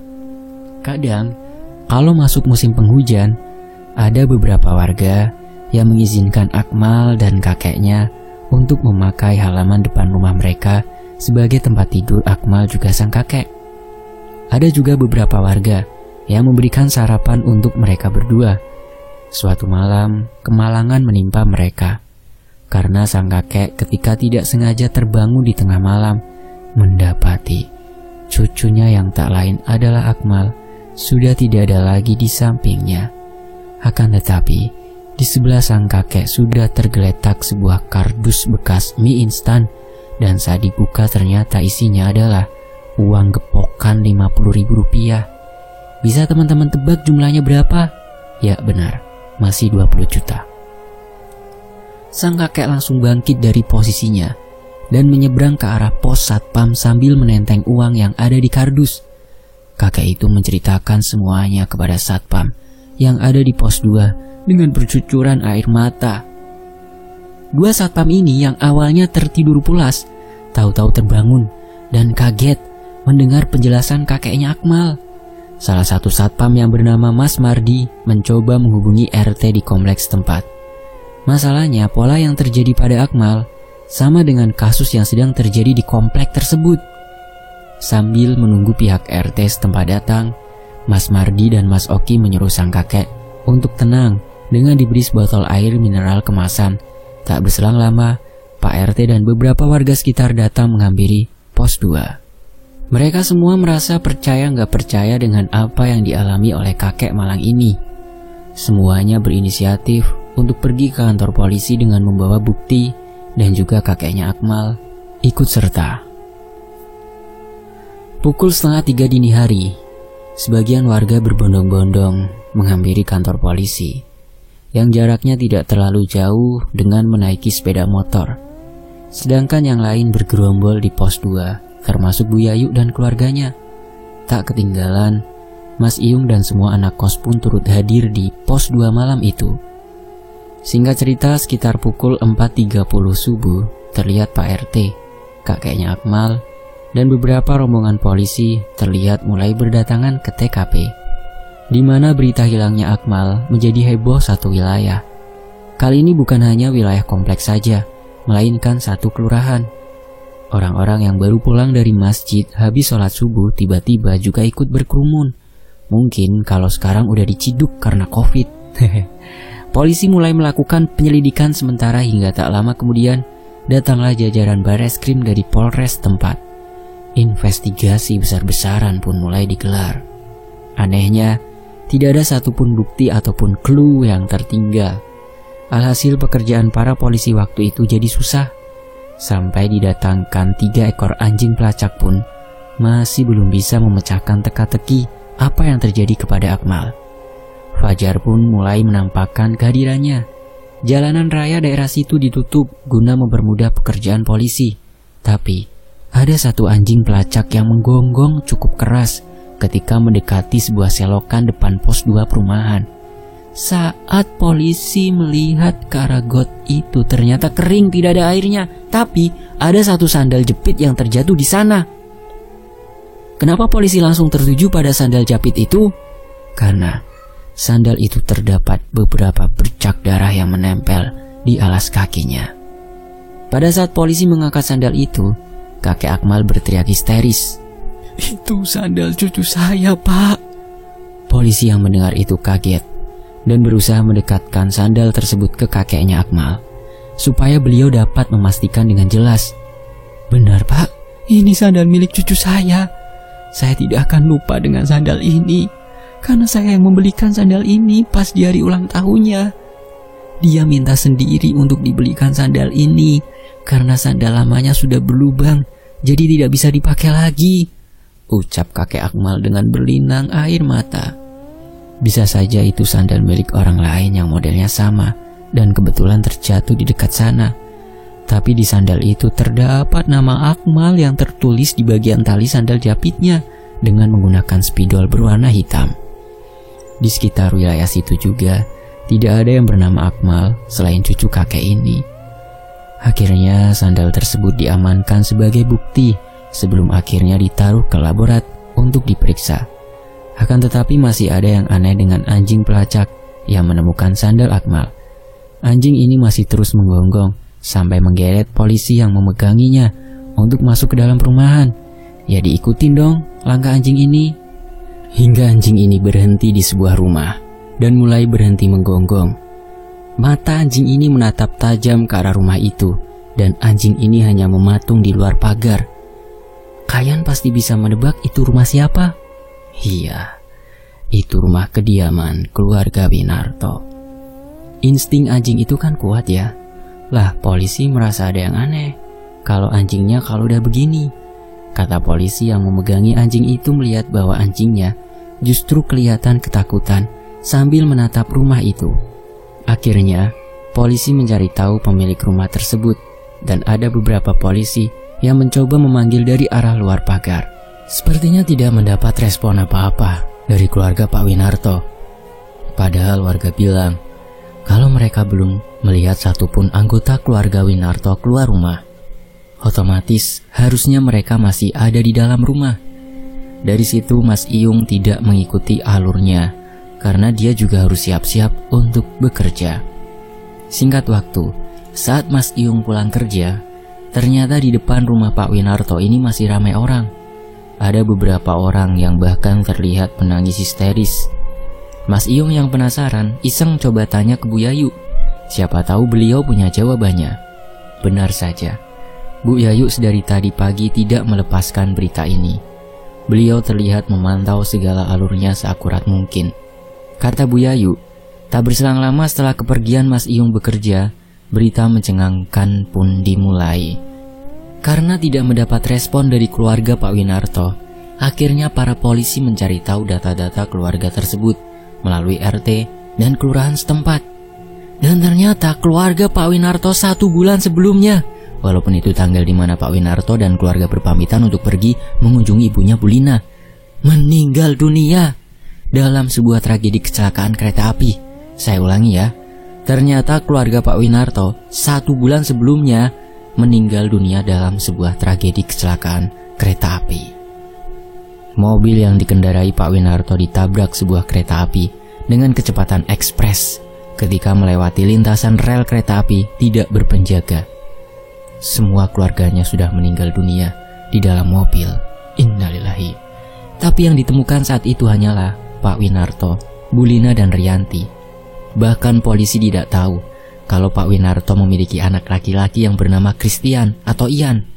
Kadang, kalau masuk musim penghujan, ada beberapa warga yang mengizinkan Akmal dan kakeknya untuk memakai halaman depan rumah mereka sebagai tempat tidur Akmal juga sang kakek. Ada juga beberapa warga yang memberikan sarapan untuk mereka berdua. Suatu malam, kemalangan menimpa mereka karena sang kakek ketika tidak sengaja terbangun di tengah malam mendapati cucunya yang tak lain adalah Akmal sudah tidak ada lagi di sampingnya. Akan tetapi, di sebelah sang kakek sudah tergeletak sebuah kardus bekas mie instan dan saat dibuka ternyata isinya adalah uang gepokan Rp50.000. Bisa teman-teman tebak jumlahnya berapa? Ya benar, masih 20 juta. Sang kakek langsung bangkit dari posisinya dan menyeberang ke arah pos satpam sambil menenteng uang yang ada di kardus. Kakek itu menceritakan semuanya kepada satpam yang ada di pos 2 dengan bercucuran air mata. Dua satpam ini yang awalnya tertidur pulas, tahu-tahu terbangun dan kaget mendengar penjelasan kakeknya Akmal. Salah satu satpam yang bernama Mas Mardi mencoba menghubungi RT di kompleks tempat. Masalahnya, pola yang terjadi pada Akmal sama dengan kasus yang sedang terjadi di komplek tersebut. Sambil menunggu pihak RT setempat datang, Mas Mardi dan Mas Oki menyuruh sang kakek untuk tenang dengan diberi sebotol air mineral kemasan. Tak berselang lama, Pak RT dan beberapa warga sekitar datang menghampiri pos 2. Mereka semua merasa percaya nggak percaya dengan apa yang dialami oleh kakek malang ini. Semuanya berinisiatif untuk pergi ke kantor polisi dengan membawa bukti dan juga kakeknya Akmal ikut serta. Pukul 2:30 dini hari, sebagian warga berbondong-bondong menghampiri kantor polisi yang jaraknya tidak terlalu jauh dengan menaiki sepeda motor. Sedangkan yang lain bergerombol di pos 2, termasuk Bu Yayu dan keluarganya. Tak ketinggalan, Mas Iyung dan semua anak kos pun turut hadir di pos 2 malam itu. Singkat cerita, sekitar pukul 4.30 subuh, terlihat Pak RT, kakeknya Akmal, dan beberapa rombongan polisi terlihat mulai berdatangan ke TKP, di mana berita hilangnya Akmal menjadi heboh satu wilayah. Kali ini bukan hanya wilayah kompleks saja, melainkan satu kelurahan. Orang-orang yang baru pulang dari masjid habis sholat subuh tiba-tiba juga ikut berkerumun. Mungkin kalau sekarang udah diciduk karena COVID. Polisi mulai melakukan penyelidikan sementara hingga tak lama kemudian datanglah jajaran Bareskrim dari Polres tempat. Investigasi besar-besaran pun mulai digelar. Anehnya, tidak ada satupun bukti ataupun clue yang tertinggal. Alhasil pekerjaan para polisi waktu itu jadi susah. Sampai didatangkan 3 ekor anjing pelacak pun masih belum bisa memecahkan teka-teki apa yang terjadi kepada Akmal. Fajar pun mulai menampakkan kehadirannya. Jalanan raya daerah situ ditutup guna mempermudah pekerjaan polisi. Tapi ada satu anjing pelacak yang menggonggong cukup keras ketika mendekati sebuah selokan depan pos 2 perumahan. Saat polisi melihat ke arah got itu, ternyata kering, tidak ada airnya. Tapi ada satu sandal jepit yang terjatuh di sana. Kenapa polisi langsung tertuju pada sandal jepit itu? Karena sandal itu terdapat beberapa bercak darah yang menempel di alas kakinya. Pada saat polisi mengangkat sandal itu, kakek Akmal berteriak histeris. "Itu sandal cucu saya, Pak." Polisi yang mendengar itu kaget dan berusaha mendekatkan sandal tersebut ke kakeknya Akmal supaya beliau dapat memastikan dengan jelas Benar Pak, ini sandal milik cucu saya. Saya tidak akan lupa dengan sandal ini, karena saya yang membelikan sandal ini pas di hari ulang tahunnya. Dia minta sendiri untuk dibelikan sandal ini, karena sandal lamanya sudah berlubang, jadi tidak bisa dipakai lagi, ucap kakek Akmal dengan berlinang air mata. Bisa saja itu sandal milik orang lain yang modelnya sama dan kebetulan terjatuh di dekat sana. Tapi di sandal itu terdapat nama Akmal yang tertulis di bagian tali sandal jepitnya dengan menggunakan spidol berwarna hitam. Di sekitar wilayah situ juga tidak ada yang bernama Akmal selain cucu kakek ini. Akhirnya sandal tersebut diamankan sebagai bukti sebelum akhirnya ditaruh ke laborat untuk diperiksa. Akan tetapi masih ada yang aneh dengan anjing pelacak yang menemukan sandal Akmal. Anjing ini masih terus menggonggong sampai menggeret polisi yang memeganginya untuk masuk ke dalam perumahan. Ya diikutin dong langkah anjing ini. Hingga anjing ini berhenti di sebuah rumah dan mulai berhenti menggonggong. Mata anjing ini menatap tajam ke arah rumah itu, dan anjing ini hanya mematung di luar pagar. Kalian pasti bisa menebak itu rumah siapa? Iya, itu rumah kediaman keluarga Winarto. Insting anjing itu kan kuat ya. Lah, polisi merasa ada yang aneh. Kalau anjingnya kalau udah begini, kata polisi yang memegangi anjing itu melihat bahwa anjingnya justru kelihatan ketakutan sambil menatap rumah itu. Akhirnya, polisi mencari tahu pemilik rumah tersebut dan ada beberapa polisi yang mencoba memanggil dari arah luar pagar. Sepertinya tidak mendapat respon apa-apa dari keluarga Pak Winarto. Padahal warga bilang kalau mereka belum melihat satupun anggota keluarga Winarto keluar rumah. Otomatis harusnya mereka masih ada di dalam rumah. Dari situ Mas Iyung tidak mengikuti alurnya karena dia juga harus siap-siap untuk bekerja. Singkat waktu, saat Mas Iyung pulang kerja, ternyata di depan rumah Pak Winarto ini masih ramai orang. Ada beberapa orang yang bahkan terlihat menangis histeris. Mas Iyung yang penasaran iseng coba tanya ke Bu Yayu. Siapa tahu beliau punya jawabannya. Benar saja, Bu Yayu sedari tadi pagi tidak melepaskan berita ini. Beliau terlihat memantau segala alurnya seakurat mungkin. Kata Bu Yayu, tak berselang lama setelah kepergian Mas Iyung bekerja, berita mencengangkan pun dimulai. Karena tidak mendapat respon dari keluarga Pak Winarto, akhirnya para polisi mencari tahu data-data keluarga tersebut melalui RT dan kelurahan setempat. Dan ternyata keluarga Pak Winarto 1 bulan sebelumnya, walaupun itu tanggal di mana Pak Winarto dan keluarga berpamitan untuk pergi mengunjungi ibunya Bulina, meninggal dunia dalam sebuah tragedi kecelakaan kereta api. Saya ulangi ya, ternyata keluarga Pak Winarto 1 bulan sebelumnya meninggal dunia dalam sebuah tragedi kecelakaan kereta api. Mobil yang dikendarai Pak Winarto ditabrak sebuah kereta api dengan kecepatan ekspres ketika melewati lintasan rel kereta api tidak berpenjaga. Semua keluarganya sudah meninggal dunia di dalam mobil. Innalillahi. Tapi yang ditemukan saat itu hanyalah Pak Winarto, Bulina dan Rianti. Bahkan polisi tidak tahu kalau Pak Winarto memiliki anak laki-laki yang bernama Christian atau Ian.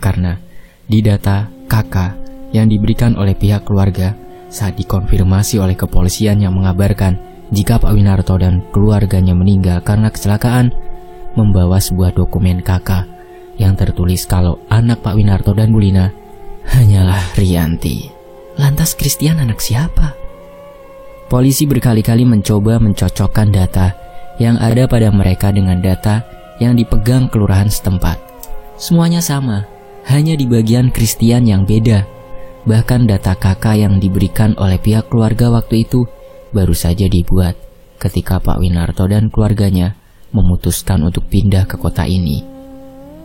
Karena di data kakak yang diberikan oleh pihak keluarga saat dikonfirmasi oleh kepolisian yang mengabarkan jika Pak Winarto dan keluarganya meninggal karena kecelakaan, membawa sebuah dokumen kakak yang tertulis kalau anak Pak Winarto dan Bulina hanyalah Rianti. Lantas Christian anak siapa? Polisi berkali-kali mencoba mencocokkan data yang ada pada mereka dengan data yang dipegang kelurahan setempat. Semuanya sama, hanya di bagian Christian yang beda. Bahkan data kakak yang diberikan oleh pihak keluarga waktu itu baru saja dibuat ketika Pak Winarto dan keluarganya memutuskan untuk pindah ke kota ini.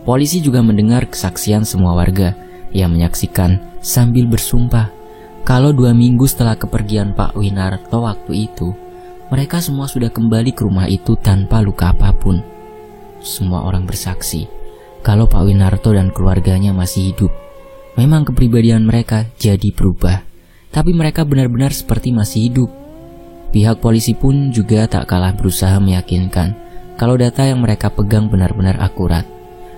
Polisi juga mendengar kesaksian semua warga yang menyaksikan sambil bersumpah kalau 2 minggu setelah kepergian Pak Winarto waktu itu, mereka semua sudah kembali ke rumah itu tanpa luka apapun. Semua orang bersaksi kalau Pak Winarto dan keluarganya masih hidup. Memang kepribadian mereka jadi berubah, tapi mereka benar-benar seperti masih hidup. Pihak polisi pun juga tak kalah berusaha meyakinkan kalau data yang mereka pegang benar-benar akurat.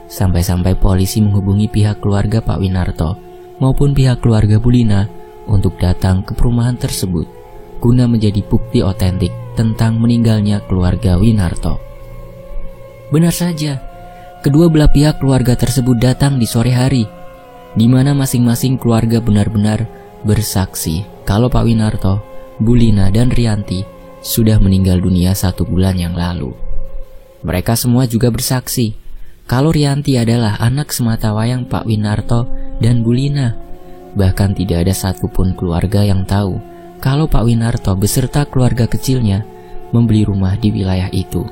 Sampai-sampai polisi menghubungi pihak keluarga Pak Winarto maupun pihak keluarga Bulina untuk datang ke perumahan tersebut guna menjadi bukti otentik tentang meninggalnya keluarga Winarto. Benar saja, kedua belah pihak keluarga tersebut datang di sore hari, di mana masing-masing keluarga benar-benar bersaksi kalau Pak Winarto, Bulina, dan Rianti sudah meninggal dunia 1 bulan yang lalu. Mereka semua juga bersaksi kalau Rianti adalah anak sematawayang Pak Winarto dan Bulina. Bahkan tidak ada satupun keluarga yang tahu kalau Pak Winarto beserta keluarga kecilnya membeli rumah di wilayah itu.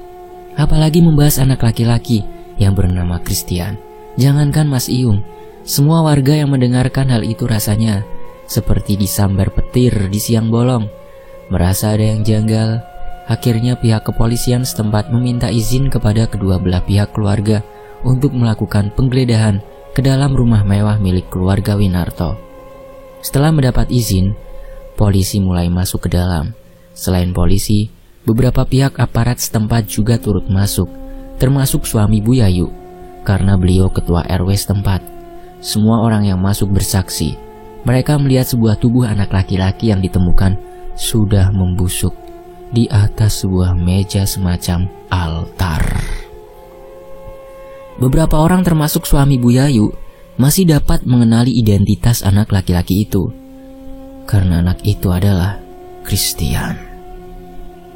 Apalagi membahas anak laki-laki yang bernama Christian. Jangankan Mas Iyung, semua warga yang mendengarkan hal itu rasanya seperti disambar petir di siang bolong. Merasa ada yang janggal, akhirnya pihak kepolisian setempat meminta izin kepada kedua belah pihak keluarga untuk melakukan penggeledahan ke dalam rumah mewah milik keluarga Winarto. Setelah mendapat izin, polisi mulai masuk ke dalam. Selain polisi, beberapa pihak aparat setempat juga turut masuk, termasuk suami Bu Yayu, karena beliau ketua RW setempat. Semua orang yang masuk bersaksi. Mereka melihat sebuah tubuh anak laki-laki yang ditemukan sudah membusuk di atas sebuah meja semacam altar. Beberapa orang termasuk suami Bu Yayu masih dapat mengenali identitas anak laki-laki itu, karena anak itu adalah Christian.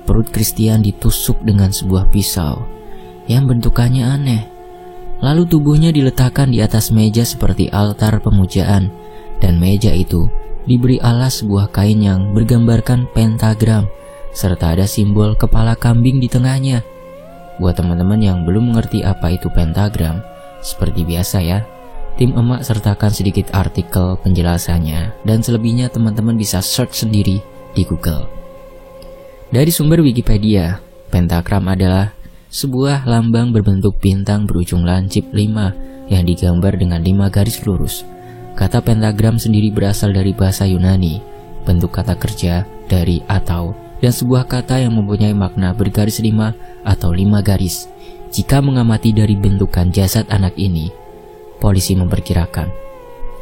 Perut Christian ditusuk dengan sebuah pisau yang bentukannya aneh. Lalu tubuhnya diletakkan di atas meja seperti altar pemujaan, dan meja itu diberi alas sebuah kain yang bergambarkan pentagram serta ada simbol kepala kambing di tengahnya. Buat teman-teman yang belum mengerti apa itu pentagram, seperti biasa ya, tim emak sertakan sedikit artikel penjelasannya, dan selebihnya teman-teman bisa search sendiri di Google. Dari sumber Wikipedia, pentagram adalah sebuah lambang berbentuk bintang berujung lancip 5 yang digambar dengan 5 garis lurus. Kata pentagram sendiri berasal dari bahasa Yunani, bentuk kata kerja dari atau, dan sebuah kata yang mempunyai makna bergaris 5 atau 5 garis. Jika mengamati dari bentukan jasad anak ini, polisi memperkirakan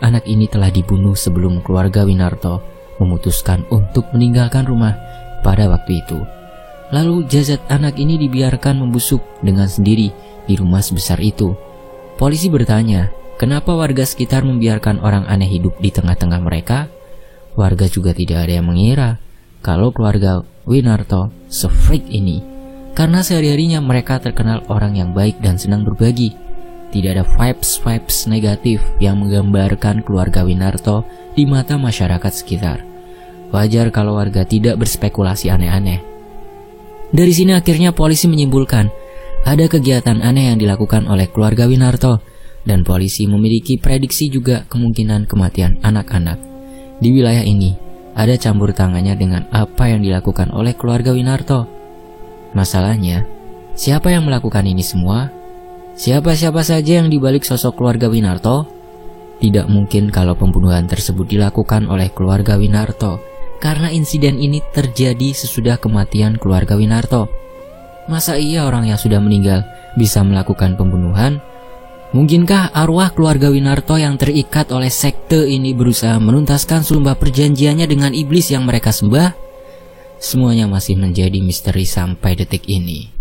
anak ini telah dibunuh sebelum keluarga Winarto memutuskan untuk meninggalkan rumah pada waktu itu. Lalu jasad anak ini dibiarkan membusuk dengan sendiri di rumah sebesar itu. Polisi bertanya, kenapa warga sekitar membiarkan orang aneh hidup di tengah-tengah mereka? Warga juga tidak ada yang mengira kalau keluarga Winarto se-freak ini, karena sehari-harinya mereka terkenal orang yang baik dan senang berbagi. Tidak ada vibes negatif yang menggambarkan keluarga Winarto di mata masyarakat sekitar. Wajar kalau warga tidak berspekulasi aneh-aneh. Dari sini akhirnya polisi menyimpulkan ada kegiatan aneh yang dilakukan oleh keluarga Winarto, dan polisi memiliki prediksi juga kemungkinan kematian anak-anak. Di wilayah ini ada campur tangannya dengan apa yang dilakukan oleh keluarga Winarto. Masalahnya, siapa yang melakukan ini semua? Siapa-siapa saja yang dibalik sosok keluarga Winarto? Tidak mungkin kalau pembunuhan tersebut dilakukan oleh keluarga Winarto, karena insiden ini terjadi sesudah kematian keluarga Winarto. Masa iya orang yang sudah meninggal bisa melakukan pembunuhan? Mungkinkah arwah keluarga Winarto yang terikat oleh sekte ini berusaha menuntaskan sumpah perjanjiannya dengan iblis yang mereka sembah? Semuanya masih menjadi misteri sampai detik ini.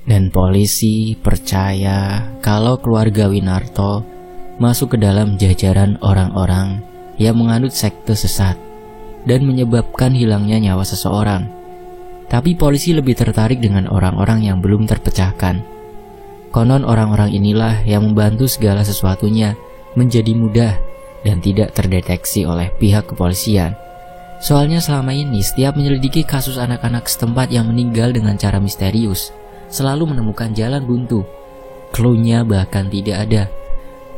Dan polisi percaya kalau keluarga Winarto masuk ke dalam jajaran orang-orang yang menganut sekte sesat dan menyebabkan hilangnya nyawa seseorang. Tapi polisi lebih tertarik dengan orang-orang yang belum terpecahkan. Konon orang-orang inilah yang membantu segala sesuatunya menjadi mudah dan tidak terdeteksi oleh pihak kepolisian. Soalnya selama ini setiap menyelidiki kasus anak-anak setempat yang meninggal dengan cara misterius, selalu menemukan jalan buntu. Clue-nya bahkan tidak ada.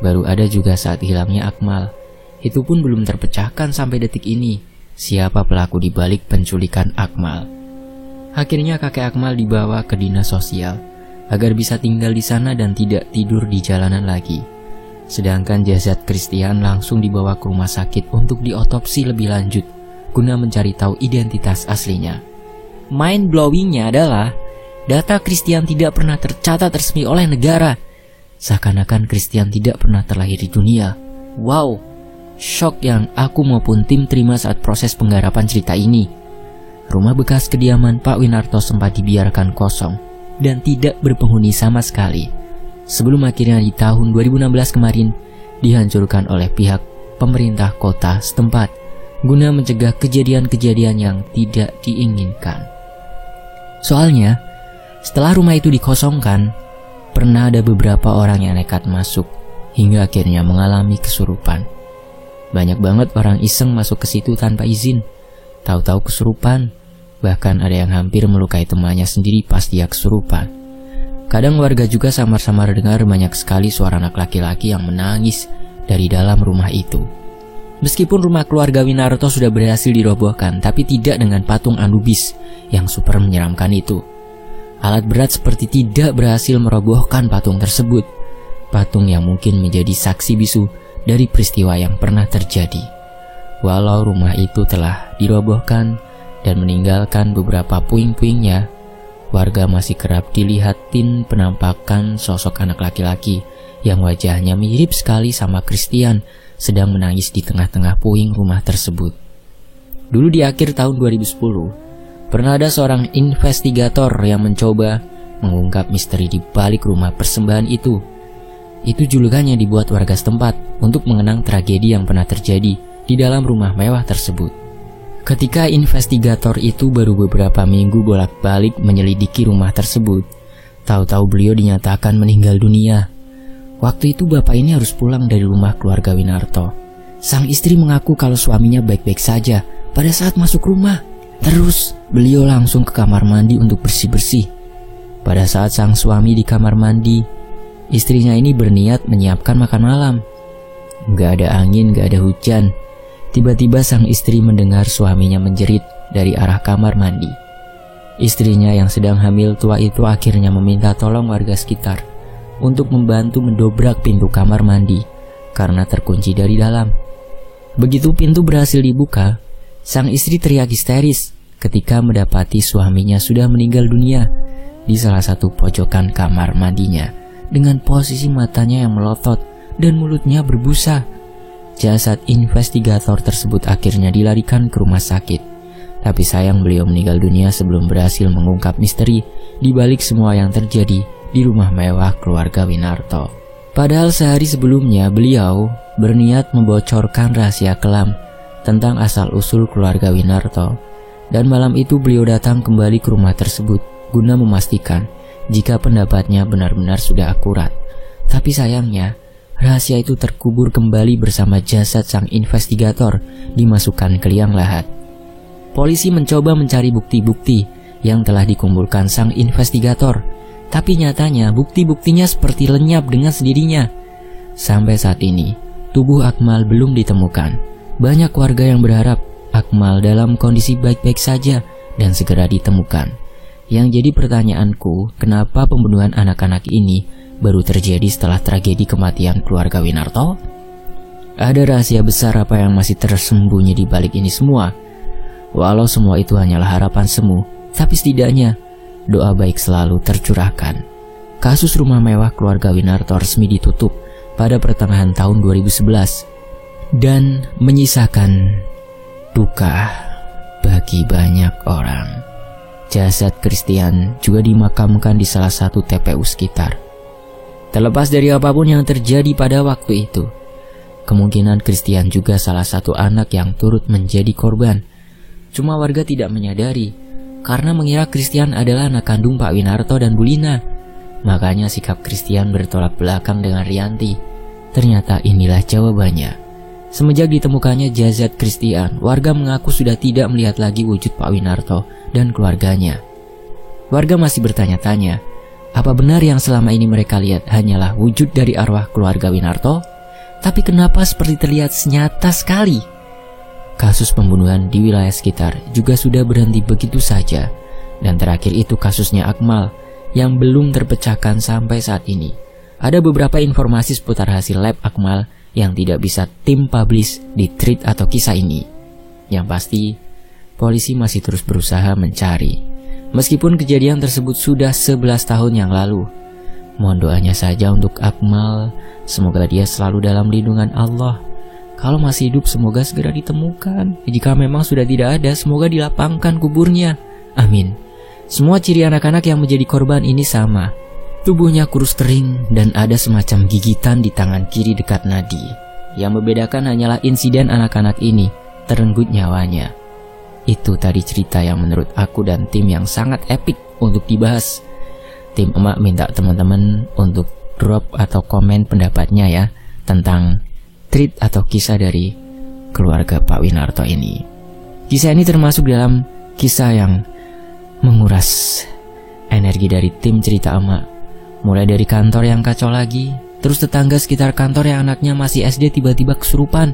Baru ada juga saat hilangnya Akmal. Itu pun belum terpecahkan sampai detik ini. Siapa pelaku di balik penculikan Akmal? Akhirnya kakek Akmal dibawa ke dinas sosial agar bisa tinggal di sana dan tidak tidur di jalanan lagi. Sedangkan jasad Christian langsung dibawa ke rumah sakit untuk diotopsi lebih lanjut guna mencari tahu identitas aslinya. Mind blowingnya adalah data Christian tidak pernah tercatat resmi oleh negara. seakan-akan Christian tidak pernah terlahir di dunia. Wow, shock yang aku maupun tim terima saat proses penggarapan cerita ini. Rumah bekas kediaman Pak Winarto sempat dibiarkan kosong dan tidak berpenghuni sama sekali, sebelum akhirnya di tahun 2016 kemarin dihancurkan oleh pihak pemerintah kota setempat guna mencegah kejadian-kejadian yang tidak diinginkan. Soalnya, setelah rumah itu dikosongkan, pernah ada beberapa orang yang nekat masuk hingga akhirnya mengalami kesurupan. Banyak banget orang iseng masuk ke situ tanpa izin, tahu-tahu kesurupan. Bahkan ada yang hampir melukai temannya sendiri pas dia kesurupan. Kadang warga juga samar-samar dengar banyak sekali suara anak laki-laki yang menangis dari dalam rumah itu. Meskipun rumah keluarga Winarto sudah berhasil dirobohkan, tapi tidak dengan patung Anubis yang super menyeramkan itu. Alat berat seperti tidak berhasil merobohkan patung tersebut. Patung yang mungkin menjadi saksi bisu dari peristiwa yang pernah terjadi. Walau rumah itu telah dirobohkan dan meninggalkan beberapa puing-puingnya, warga masih kerap dilihatin penampakan sosok anak laki-laki yang wajahnya mirip sekali sama Christian sedang menangis di tengah-tengah puing rumah tersebut. Dulu di akhir tahun 2010, pernah ada seorang investigator yang mencoba mengungkap misteri di balik rumah persembahan itu. Itu julukannya dibuat warga setempat untuk mengenang tragedi yang pernah terjadi di dalam rumah mewah tersebut. Ketika investigator itu baru beberapa minggu bolak-balik menyelidiki rumah tersebut, tahu-tahu beliau dinyatakan meninggal dunia. Waktu itu bapak ini harus pulang dari rumah keluarga Winarto. Sang istri mengaku kalau suaminya baik-baik saja pada saat masuk rumah. Terus beliau langsung ke kamar mandi untuk bersih-bersih. Pada saat sang suami di kamar mandi, istrinya ini berniat menyiapkan makan malam. Gak ada angin, gak ada hujan. Tiba-tiba sang istri mendengar suaminya menjerit dari arah kamar mandi. Istrinya yang sedang hamil tua itu akhirnya meminta tolong warga sekitar untuk membantu mendobrak pintu kamar mandi karena terkunci dari dalam. Begitu pintu berhasil dibuka, sang istri teriak histeris ketika mendapati suaminya sudah meninggal dunia di salah satu pojokan kamar mandinya dengan posisi matanya yang melotot dan mulutnya berbusa. Jasad investigator tersebut akhirnya dilarikan ke rumah sakit. Tapi sayang beliau meninggal dunia sebelum berhasil mengungkap misteri di balik semua yang terjadi di rumah mewah keluarga Winarto. Padahal sehari sebelumnya beliau berniat membocorkan rahasia kelam tentang asal-usul keluarga Winarto. Dan malam itu beliau datang kembali ke rumah tersebut guna memastikan jika pendapatnya benar-benar sudah akurat. Tapi sayangnya, rahasia itu terkubur kembali bersama jasad sang investigator dimasukkan ke liang lahat. Polisi mencoba mencari bukti-bukti yang telah dikumpulkan sang investigator, tapi nyatanya bukti-buktinya seperti lenyap dengan sendirinya. Sampai saat ini, tubuh Akmal belum ditemukan. Banyak warga yang berharap Akmal dalam kondisi baik-baik saja dan segera ditemukan. Yang jadi pertanyaanku, kenapa pembunuhan anak-anak ini baru terjadi setelah tragedi kematian keluarga Winarto? Ada rahasia besar apa yang masih tersembunyi di balik ini semua? Walau semua itu hanyalah harapan semu, tapi setidaknya doa baik selalu tercurahkan. Kasus rumah mewah keluarga Winarto resmi ditutup pada pertengahan tahun 2011 dan menyisakan duka bagi banyak orang. Jasad Christian juga dimakamkan di salah satu TPU sekitar. Terlepas dari apapun yang terjadi pada waktu itu, kemungkinan Christian juga salah satu anak yang turut menjadi korban. Cuma warga tidak menyadari, karena mengira Christian adalah anak kandung Pak Winarto dan Bu Lina. Makanya sikap Christian bertolak belakang dengan Rianti. Ternyata inilah jawabannya. Semenjak ditemukannya jasad Christian, warga mengaku sudah tidak melihat lagi wujud Pak Winarto dan keluarganya. Warga masih bertanya-tanya, apa benar yang selama ini mereka lihat hanyalah wujud dari arwah keluarga Winarto? Tapi kenapa seperti terlihat nyata sekali? Kasus pembunuhan di wilayah sekitar juga sudah berhenti begitu saja. Dan terakhir itu kasusnya Akmal yang belum terpecahkan sampai saat ini. Ada beberapa informasi seputar hasil lab Akmal yang tidak bisa tim publish di tweet atau kisah ini. Yang pasti, polisi masih terus berusaha mencari. Meskipun kejadian tersebut sudah 11 tahun yang lalu, Mohon doanya saja untuk Akmal, semoga dia selalu dalam lindungan Allah. Kalau masih hidup semoga segera ditemukan. Jika memang sudah tidak ada, semoga dilapangkan kuburnya. Amin. Semua ciri anak-anak yang menjadi korban ini sama. Tubuhnya kurus kering dan ada semacam gigitan di tangan kiri dekat nadi. Yang membedakan hanyalah insiden anak-anak ini terenggut nyawanya. Itu tadi cerita yang menurut aku dan tim yang sangat epik untuk dibahas. Tim emak minta teman-teman untuk drop atau komen pendapatnya ya tentang tweet atau kisah dari keluarga Pak Winarto ini. Kisah ini termasuk dalam kisah yang menguras energi dari tim cerita emak. Mulai dari kantor yang kacau lagi, terus tetangga sekitar kantor yang anaknya masih SD tiba-tiba kesurupan.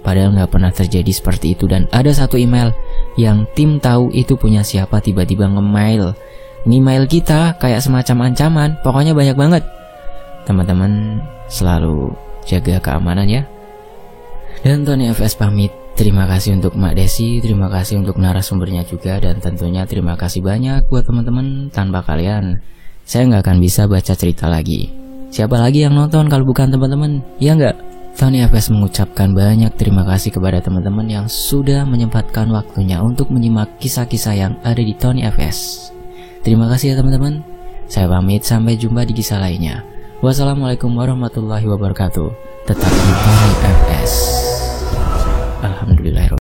Padahal gak pernah terjadi seperti itu. Dan ada satu email yang tim tahu itu punya siapa, tiba-tiba nge-mail kita kayak semacam ancaman. Pokoknya banyak banget. Teman-teman selalu jaga keamanan ya. Dan Tony FS pamit. Terima kasih untuk Mak Desi, terima kasih untuk narasumbernya juga, dan tentunya terima kasih banyak buat teman-teman. Tanpa kalian saya gak akan bisa baca cerita lagi. Siapa lagi yang nonton kalau bukan teman-teman? Ya gak? Tony FS mengucapkan banyak terima kasih kepada teman-teman yang sudah menyempatkan waktunya untuk menyimak kisah-kisah yang ada di Tony FS. Terima kasih ya teman-teman. Saya pamit, sampai jumpa di kisah lainnya. Wassalamualaikum warahmatullahi wabarakatuh. Tetap di Tony FS.